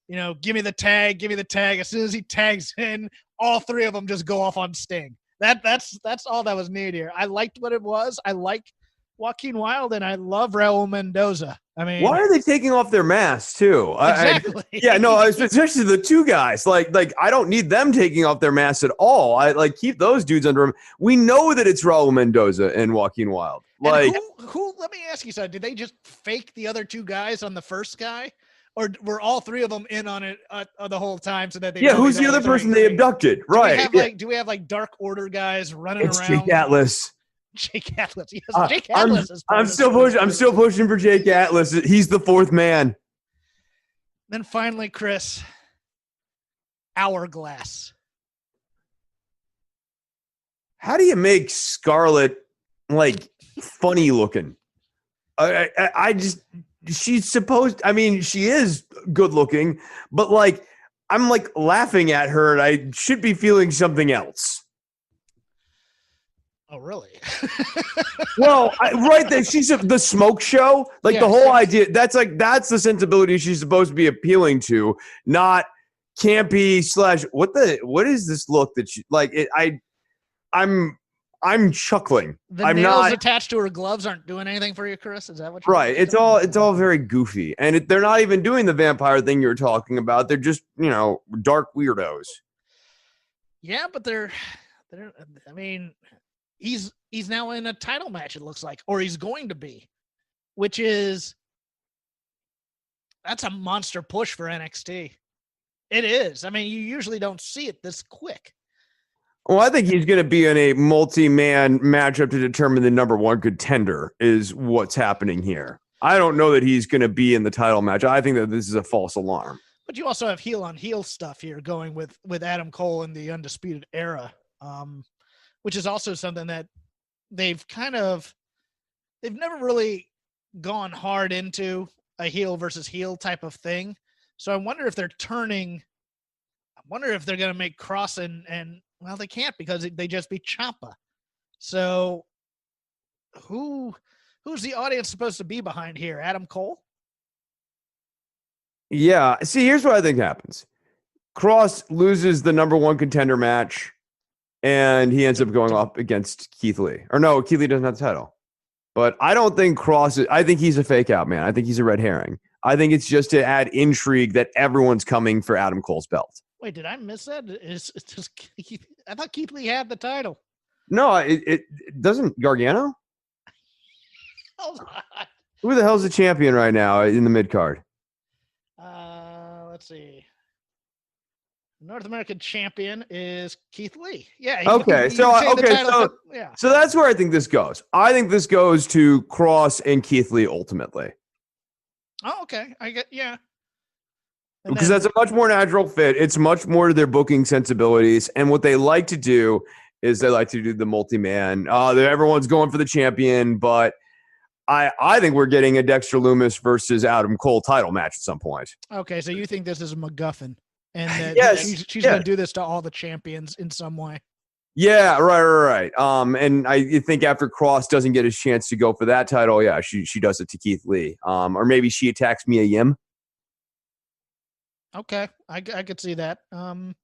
Give me the tag. As soon as he tags in, all three of them just go off on Sting. That's all that was needed here. I liked what it was. I like Joaquin Wilde, and I love Raul Mendoza. I mean, why are they taking off their masks too? Exactly. Especially the two guys. Like I don't need them taking off their masks at all. I keep those dudes under them. We know that it's Raul Mendoza and Joaquin Wilde. Like who? Let me ask you something. Did they just fake the other two guys on the first guy? Or were all three of them in on it the whole time so that they? Yeah, who's the other person they abducted? Right. Do we have Dark Order guys running around? It's Jake Atlas. Jake Atlas. Yes, Jake Atlas is. I'm still pushing for Jake Atlas. He's the fourth man. Then finally, Chris. Hourglass. How do you make Scarlett funny looking? She's supposed. I mean, she is good looking, but I'm laughing at her, and I should be feeling something else. Oh, really? Well, right there, she's the smoke show. Like Yes, the whole yes. idea. That's the sensibility she's supposed to be appealing to, not campy / what is this look that she like? I'm chuckling. The I'm nails not attached to her gloves aren't doing anything for you, Chris? Is that what you're right. It's all very goofy, and they're not even doing the vampire thing you're talking about. They're just dark weirdos. Yeah, but they're I mean, he's now in a title match, it looks like, or he's going to be, which is that's a monster push for NXT. It is. I mean, you usually don't see it this quick. Well, I think he's going to be in a multi-man matchup to determine the number one contender is what's happening here. I don't know that he's going to be in the title match. I think that this is a false alarm. But you also have heel on heel stuff here going with Adam Cole in the Undisputed Era, which is also something that they've never really gone hard into a heel versus heel type of thing. So I wonder if they're going to make Cross and well, they can't because they just beat Ciampa. So who's the audience supposed to be behind here? Adam Cole? Yeah. See, here's what I think happens. Cross loses the number one contender match, and he ends up going up against Keith Lee. Or no, Keith Lee doesn't have the title. But I don't think I think he's a fake out, man. I think he's a red herring. I think it's just to add intrigue that everyone's coming for Adam Cole's belt. Wait, did I miss that? I thought Keith Lee had the title. No, it doesn't. Gargano? Hold on. Who the hell's the champion right now in the mid card? Let's see. North American champion is Keith Lee. Yeah. So that's where I think this goes. I think this goes to Cross and Keith Lee ultimately. Oh, okay. Because that's a much more natural fit. It's much more to their booking sensibilities. And what they like to do is they like to do the multi-man. Everyone's going for the champion, but I think we're getting a Dexter Lumis versus Adam Cole title match at some point. Okay, so you think this is a MacGuffin, and that she's going to do this to all the champions in some way. Yeah, right. And I think after Cross doesn't get his chance to go for that title, yeah, she does it to Keith Lee. Or maybe she attacks Mia Yim. Okay, I could see that. And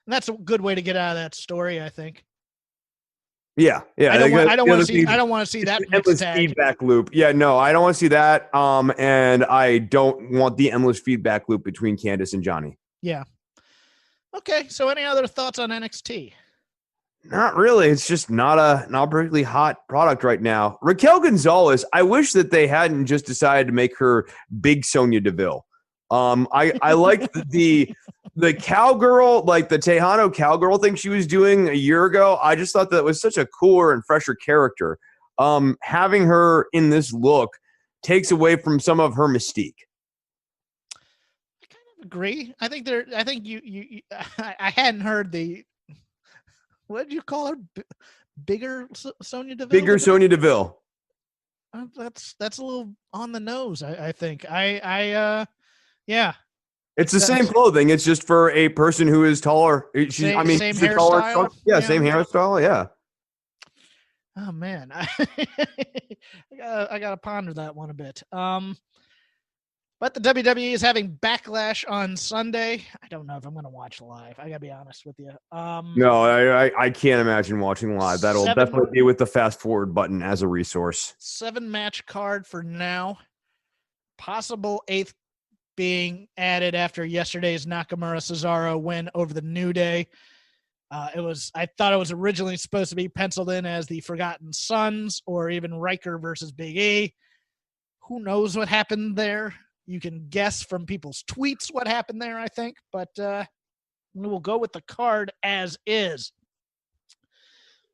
that's a good way to get out of that story, I think. Yeah. I don't want to see that endless feedback loop. Yeah, no, I don't want to see that. And I don't want the endless feedback loop between Candice and Johnny. Yeah. Okay. So, any other thoughts on NXT? Not really. It's just not a particularly hot product right now. Raquel Gonzalez. I wish that they hadn't just decided to make her big Sonya Deville. I like the cowgirl, like the Tejano cowgirl thing she was doing a year ago. I just thought that was such a cooler and fresher character. Having her in this look takes away from some of her mystique. I kind of agree. I think I hadn't heard the, what did you call her? Bigger Sonya Deville? Bigger Sonya Deville. That's a little on the nose, I think. Yeah. It's the same clothing. It's just for a person who is taller. She's hairstyle. Yeah, same hairstyle. Yeah. Oh man, I gotta ponder that one a bit. But the WWE is having Backlash on Sunday. I don't know if I'm gonna watch live. I gotta be honest with you. No, I can't imagine watching live. That'll definitely be with the fast forward button as a resource. 7-match card for now. Possible 8th being added after yesterday's Nakamura Cesaro win over the New Day. I thought it was originally supposed to be penciled in as the Forgotten Sons or even Riker versus Big E. Who knows what happened there? You can guess from people's tweets what happened there, I think, but we will go with the card as is.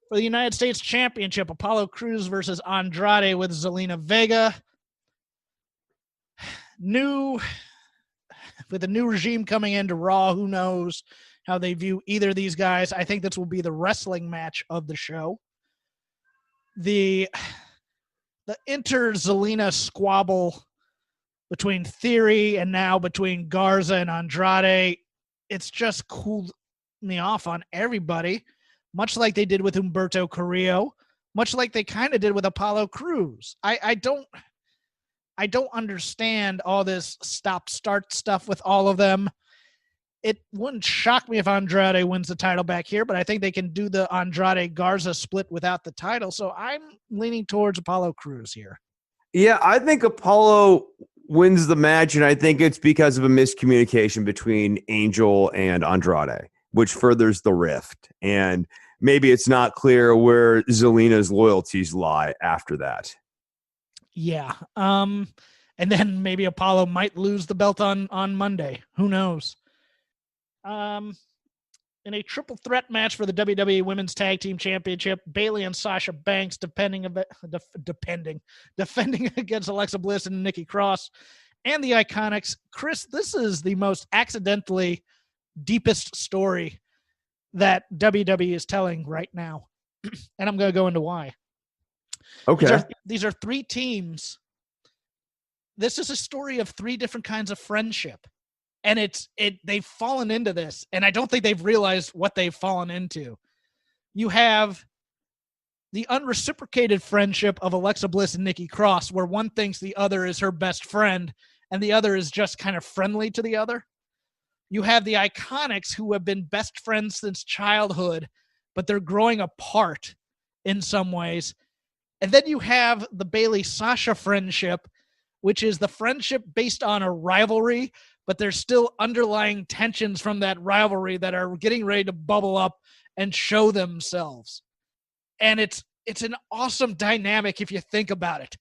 For the United States Championship, Apollo Crews versus Andrade with Zelina Vega. With a new regime coming into Raw, who knows how they view either of these guys. I think this will be the wrestling match of the show. The inter-Zelina squabble between Theory and now between Garza and Andrade, it's just cooled me off on everybody. much like they did with Humberto Carrillo, much like they kind of did with Apollo Crews. I don't understand all this stop-start stuff with all of them. It wouldn't shock me if Andrade wins the title back here, but I think they can do the Andrade-Garza split without the title, so I'm leaning towards Apollo Crews here. Yeah, I think Apollo wins the match, and I think it's because of a miscommunication between Angel and Andrade, which furthers the rift. And maybe it's not clear where Zelina's loyalties lie after that. Yeah. And then maybe Apollo might lose the belt on Monday. Who knows? In a triple threat match for the WWE Women's Tag Team Championship, Bayley and Sasha Banks defending against Alexa Bliss and Nikki Cross and the Iconics. Chris, this is the most accidentally deepest story that WWE is telling right now. And I'm going to go into why. Okay. These are three teams. This is a story of three different kinds of friendship. And they've fallen into this, and I don't think they've realized what they've fallen into. You have the unreciprocated friendship of Alexa Bliss and Nikki Cross, where one thinks the other is her best friend, and the other is just kind of friendly to the other. You have the Iconics, who have been best friends since childhood, but they're growing apart in some ways. And then you have the Bayley-Sasha friendship, which is the friendship based on a rivalry, but there's still underlying tensions from that rivalry that are getting ready to bubble up and show themselves. And it's an awesome dynamic if you think about it.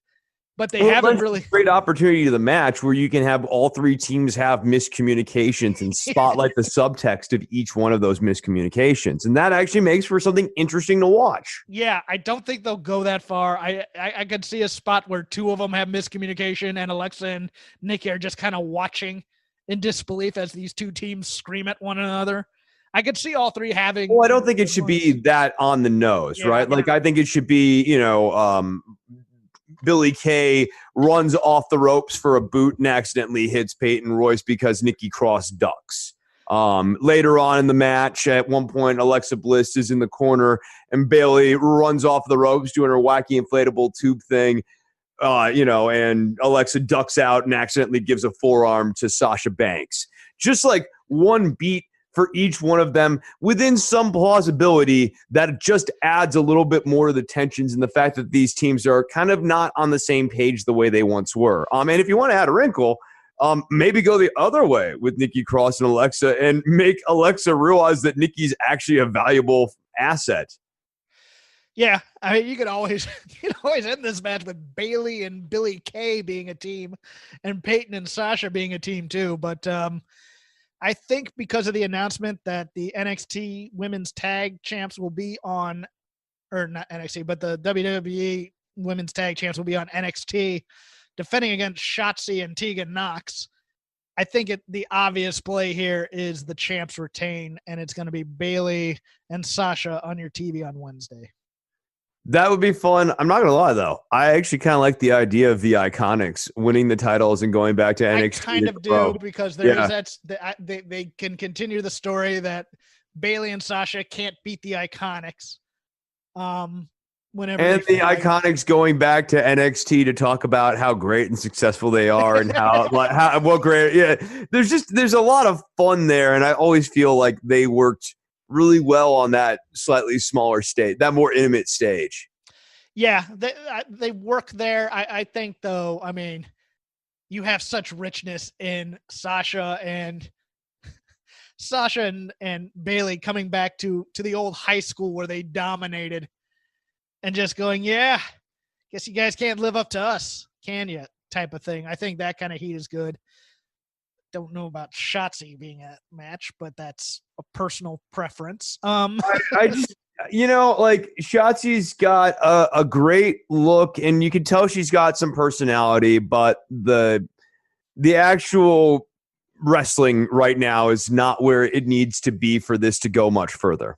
But they haven't really... Great opportunity to the match where you can have all three teams have miscommunications and spotlight the subtext of each one of those miscommunications. And that actually makes for something interesting to watch. Yeah, I don't think they'll go that far. I could see a spot where two of them have miscommunication and Alexa and Nikki are just kind of watching in disbelief as these two teams scream at one another. I could see all three having... Well, I don't think it should be that on the nose, right? Like, I think it should be, Billy Kay runs off the ropes for a boot and accidentally hits Peyton Royce because Nikki Cross ducks. Later on in the match, at one point, Alexa Bliss is in the corner and Bayley runs off the ropes doing her wacky inflatable tube thing. And Alexa ducks out and accidentally gives a forearm to Sasha Banks. Just like one beat for each one of them within some plausibility that just adds a little bit more to the tensions and the fact that these teams are kind of not on the same page the way they once were. And if you want to add a wrinkle, maybe go the other way with Nikki Cross and Alexa and make Alexa realize that Nikki's actually a valuable asset. Yeah, I mean, you could always end this match with Bayley and Billy Kay being a team and Peyton and Sasha being a team too. But I think because of the announcement that the NXT Women's Tag Champs will be on, or not NXT, but the WWE Women's Tag Champs will be on NXT defending against Shotzi and Tegan Nox. I think the obvious play here is the champs retain, and it's going to be Bayley and Sasha on your TV on Wednesday. That would be fun. I'm not going to lie, though. I actually kind of like the idea of the Iconics winning the titles and going back to NXT. I kind of do, because they can continue the story that Bayley and Sasha can't beat the Iconics. And the Iconics going back to NXT to talk about how great and successful they are and how great. Yeah, there's a lot of fun there, and I always feel like they worked really well on that slightly smaller stage, that more intimate stage. Yeah, they work there. I think, though, I mean, you have such richness in Sasha and Bayley coming back to the old high school where they dominated and just going, yeah, guess you guys can't live up to us, can you? Type of thing. I think that kind of heat is good. Don't know about Shotzi being a match, but that's a personal preference. I just, Shotzi's got a great look, and you can tell she's got some personality, but the actual wrestling right now is not where it needs to be for this to go much further.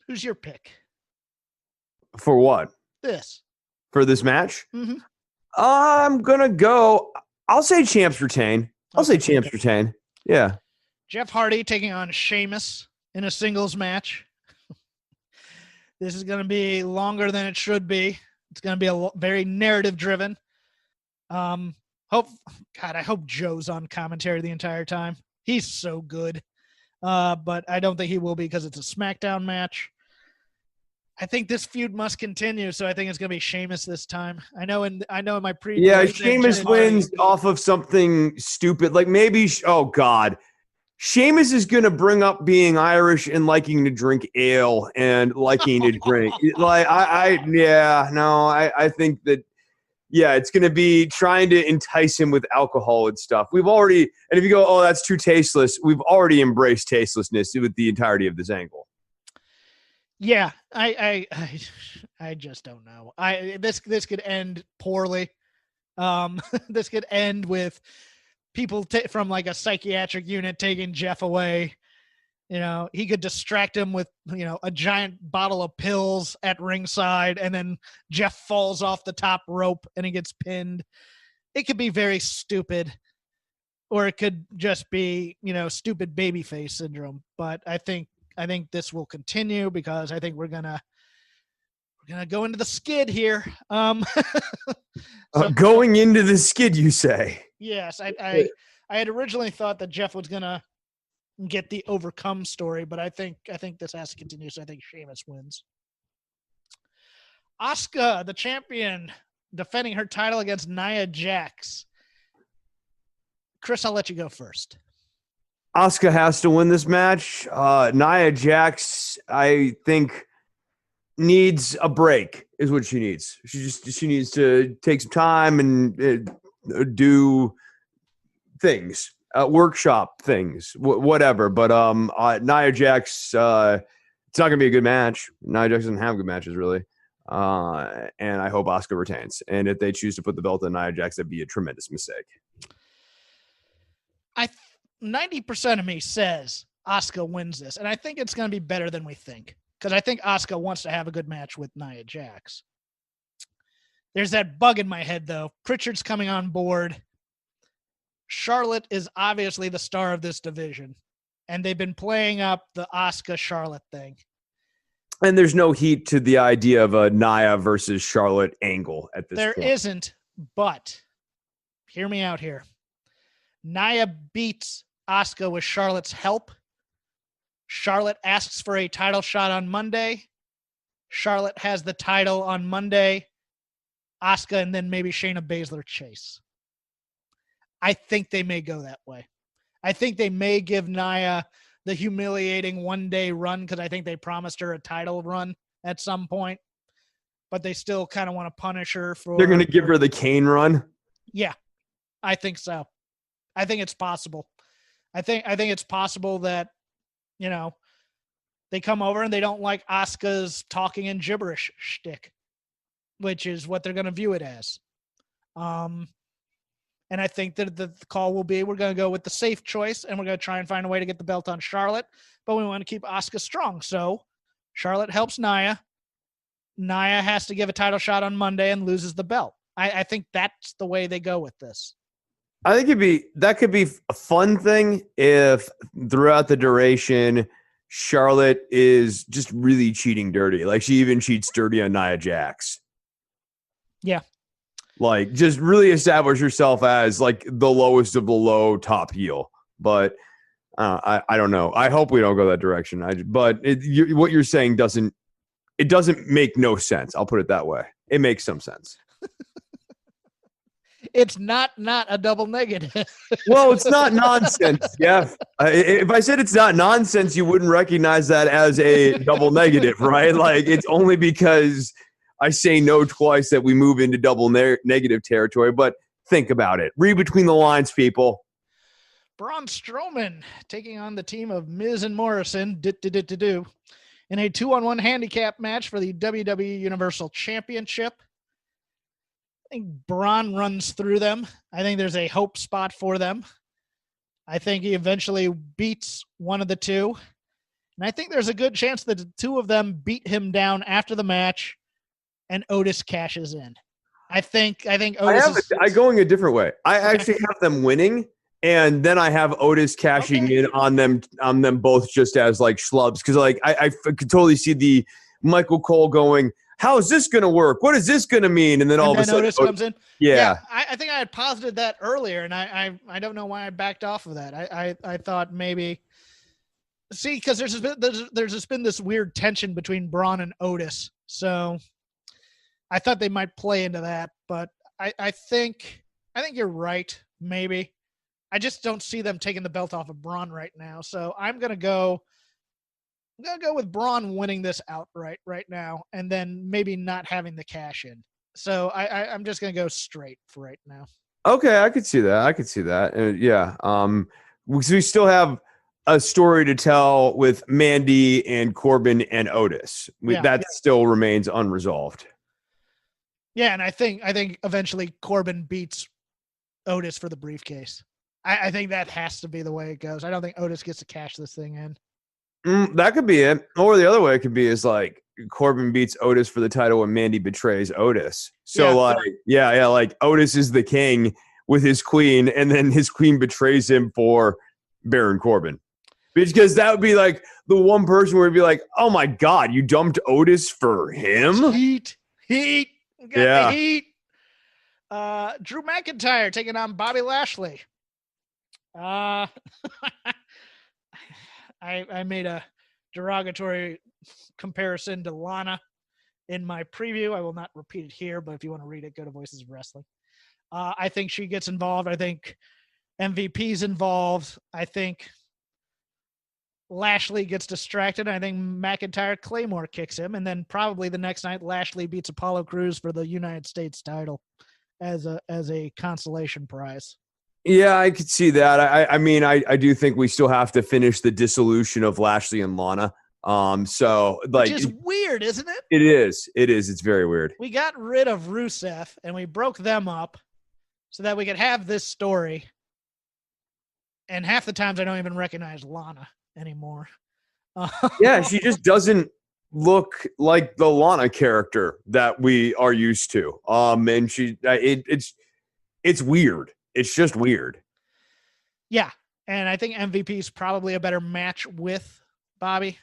Who's your pick? For what? For this match? Mm-hmm. I'm going to go... I'll say champs retain. Retain. Yeah. Jeff Hardy taking on Sheamus. in a singles match. This is going to be longer than it should be. It's going to be very narrative driven. I hope Joe's on commentary the entire time. He's so good. But I don't think he will be because it's a SmackDown match. I think this feud must continue, so I think it's going to be Sheamus this time. I know in my preview. Yeah, Sheamus wins off of something stupid. Like maybe, oh God. Sheamus is going to bring up being Irish and liking to drink ale and liking to drink. Like, I think that, yeah, it's going to be trying to entice him with alcohol and stuff. And if you go, oh, that's too tasteless, we've already embraced tastelessness with the entirety of this angle. Yeah, I just don't know. This could end poorly. This could end with people from like a psychiatric unit taking Jeff away. You know, he could distract him with, a giant bottle of pills at ringside, and then Jeff falls off the top rope and he gets pinned. It could be very stupid, or it could just be, stupid babyface syndrome. But I think this will continue because I think we're gonna go into the skid here. Going into the skid, you say? Yes, I had originally thought that Jeff was gonna get the overcome story, but I think this has to continue. So I think Sheamus wins. Asuka, the champion, defending her title against Nia Jax. Chris, I'll let you go first. Asuka has to win this match. Nia Jax, I think, needs a break. Is what she needs. She needs to take some time and do things, workshop things, whatever. But Nia Jax, it's not gonna be a good match. Nia Jax doesn't have good matches really, and I hope Asuka retains. And if they choose to put the belt on Nia Jax, that'd be a tremendous mistake. 90% of me says Asuka wins this, and I think it's going to be better than we think, because I think Asuka wants to have a good match with Nia Jax. There's that bug in my head, though. Prichard's coming on board. Charlotte is obviously the star of this division, and they've been playing up the Asuka-Charlotte thing. And there's no heat to the idea of a Nia versus Charlotte angle at this point. There isn't, but hear me out here. Nia beats Asuka with Charlotte's help. Charlotte asks for a title shot on Monday. Charlotte has the title on Monday. Asuka and then maybe Shayna Baszler chase. I think they may go that way. I think they may give Nia the humiliating one-day run because I think they promised her a title run at some point. But they still kind of want to punish her for... They're going to give her the Kane run? Yeah, I think so. I think it's possible. I think it's possible that, they come over and they don't like Asuka's talking and gibberish shtick, which is what they're going to view it as. And I think that the call will be, we're going to go with the safe choice, and we're going to try and find a way to get the belt on Charlotte, but we want to keep Asuka strong. So Charlotte helps Nia. Nia has to give a title shot on Monday and loses the belt. I think that's the way they go with this. I think that could be a fun thing if throughout the duration Charlotte is just really cheating dirty. Like she even cheats dirty on Nia Jax. Yeah. Like just really establish herself as like the lowest of the low top heel. But I don't know. I hope we don't go that direction. What you're saying doesn't make no sense. I'll put it that way. It makes some sense. It's not a double negative. Well, it's not nonsense. Yeah. If I said it's not nonsense, you wouldn't recognize that as a double negative, right? Like it's only because I say no twice that we move into double negative territory. But think about it. Read between the lines, people. Braun Strowman taking on the team of Miz and Morrison in a 2-on-1 handicap match for the WWE Universal Championship. I think Braun runs through them. I think there's a hope spot for them. I think he eventually beats one of the two. And I think there's a good chance that the two of them beat him down after the match and Otis cashes in. I think Otis I'm going a different way. I actually have them winning, And then I have Otis cashing in on them both just as like schlubs. Because like I could totally see the Michael Cole going, how is this going to work? What is this going to mean? And then all of a sudden Otis comes in. Yeah. I think I had posited that earlier, and I don't know why I backed off of that. I thought maybe because there's just been this weird tension between Braun and Otis, so I thought they might play into that. But I think you're right. Maybe I just don't see them taking the belt off of Braun right now. So I'm gonna go with Braun winning this outright right now, and then maybe not having the cash in. So I'm just gonna go straight for right now. Okay, I could see that. Yeah. We still have a story to tell with Mandy and Corbin and Otis. That still remains unresolved. Yeah, and I think eventually Corbin beats Otis for the briefcase. I think that has to be the way it goes. I don't think Otis gets to cash this thing in. That could be it. Or the other way it could be is like Corbin beats Otis for the title and Mandy betrays Otis. So like Otis is the king with his queen, and then his queen betrays him for Baron Corbin. Because that would be like the one person where it'd be like, oh my God, you dumped Otis for him? Heat. Got the heat. Drew McIntyre taking on Bobby Lashley. I made a derogatory comparison to Lana in my preview. I will not repeat it here, but if you want to read it, go to Voices of Wrestling. I think she gets involved. I think MVP's involved. I think Lashley gets distracted. I think McIntyre Claymore kicks him, and then probably the next night Lashley beats Apollo Crews for the United States title as a consolation prize. Yeah, I could see that. I mean, I do think we still have to finish the dissolution of Lashley and Lana. So like, which is weird, isn't it? It is. It's very weird. We got rid of Rusev and we broke them up so that we could have this story. And half the times I don't even recognize Lana anymore. Yeah, she just doesn't look like the Lana character that we are used to. And it's weird. It's just weird. Yeah. And I think MVP is probably a better match with Bobby.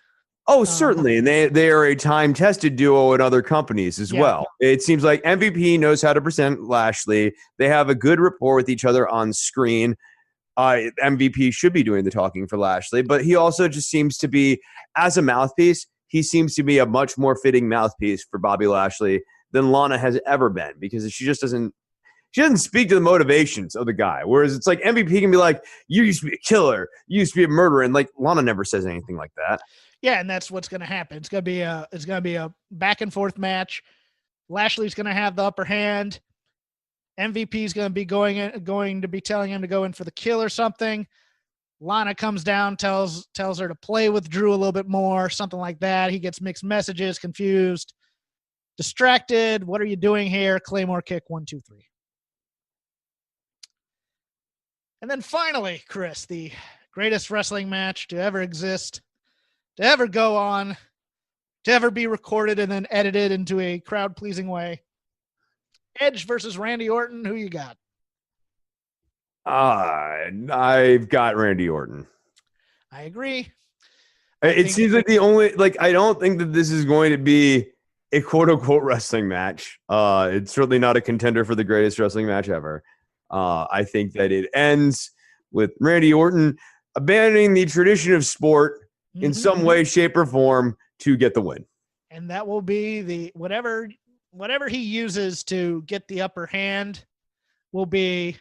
Oh, certainly. And they are a time-tested duo in other companies as well. It seems like MVP knows how to present Lashley. They have a good rapport with each other on screen. MVP should be doing the talking for Lashley, but he also just seems to be, as a mouthpiece, he seems to be a much more fitting mouthpiece for Bobby Lashley than Lana has ever been, because she doesn't speak to the motivations of the guy. Whereas it's like MVP can be like, you used to be a killer, you used to be a murderer, and like Lana never says anything like that. Yeah, and that's what's going to happen. It's going to be a back and forth match. Lashley's going to have the upper hand. MVP is going to be going to be telling him to go in for the kill or something. Lana comes down, tells her to play with Drew a little bit more, something like that. He gets mixed messages, confused, distracted. What are you doing here? Claymore kick, 1, 2, 3. And then finally, Chris, the greatest wrestling match to ever exist, to ever go on, to ever be recorded and then edited into a crowd-pleasing way. Edge versus Randy Orton. Who you got? I've got Randy Orton. I agree. It seems like the only, I don't think that this is going to be a quote-unquote wrestling match. It's certainly not a contender for the greatest wrestling match ever. I think that it ends with Randy Orton abandoning the tradition of sport in some way, shape, or form to get the win. And that will be the whatever he uses to get the upper hand will be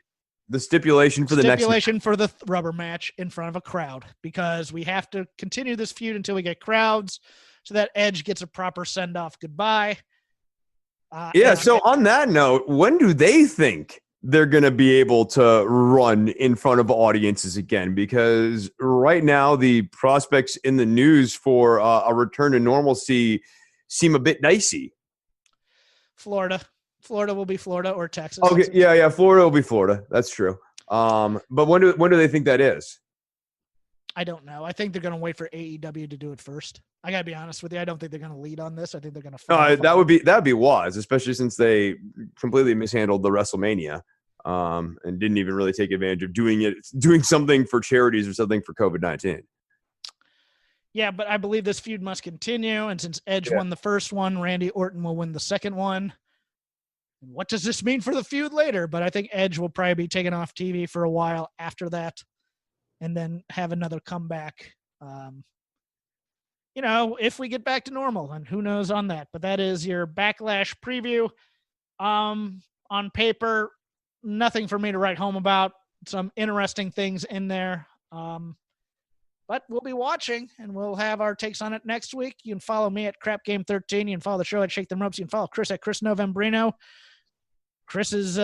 the stipulation for the next for the rubber match in front of a crowd, because we have to continue this feud until we get crowds so that Edge gets a proper send-off goodbye. So on that note, when do they think they're going to be able to run in front of audiences again? Because right now the prospects in the news for a return to normalcy seem a bit dicey. Florida will be Florida or Texas. Okay, yeah, Florida will be Florida. That's true. But when do they think that is? I don't know. I think they're going to wait for AEW to do it first. I got to be honest with you. I don't think they're going to lead on this. I think they're going to. That would be wise, especially since they completely mishandled the WrestleMania. and didn't even really take advantage of doing something for charities or something for COVID-19. Yeah, but I believe this feud must continue. And since Edge won the first one, Randy Orton will win the second one. What does this mean for the feud later? But I think Edge will probably be taken off TV for a while after that and then have another comeback. If we get back to normal, and who knows on that. But that is your Backlash preview. On paper, nothing for me to write home about. Some interesting things in there. But we'll be watching, and we'll have our takes on it next week. You can follow me at Crap Game 13. You can follow the show at Shake Them Ropes. You can follow Chris at Chris Novembrino. Chris is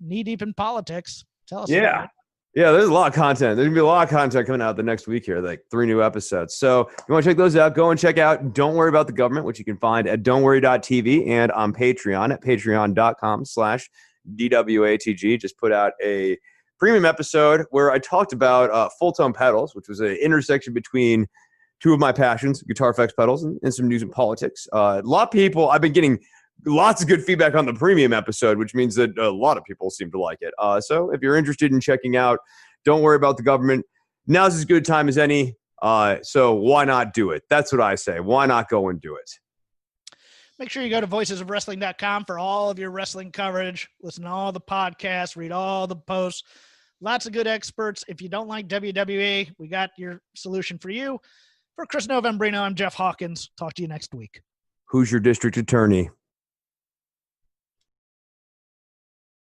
knee-deep in politics. Tell us about it. Yeah, there's a lot of content. There's going to be a lot of content coming out the next week here, like 3 new episodes. So if you want to check those out, go and check out Don't Worry About the Government, which you can find at don'tworry.tv and on Patreon at patreon.com/DWATG. Just put out a premium episode where I talked about Full Tone Pedals, which was an intersection between two of my passions, guitar effects pedals and some news and politics. A lot of people, I've been getting lots of good feedback on the premium episode, which means that a lot of people seem to like it. So if you're interested in checking out Don't Worry About the Government, now's as good a time as any. So why not do it? That's what I say. Why not go and do it? Make sure you go to voicesofwrestling.com for all of your wrestling coverage. Listen to all the podcasts, read all the posts. Lots of good experts. If you don't like WWE, we got your solution for you. For Chris Novembrino, I'm Jeff Hawkins. Talk to you next week. Who's your district attorney?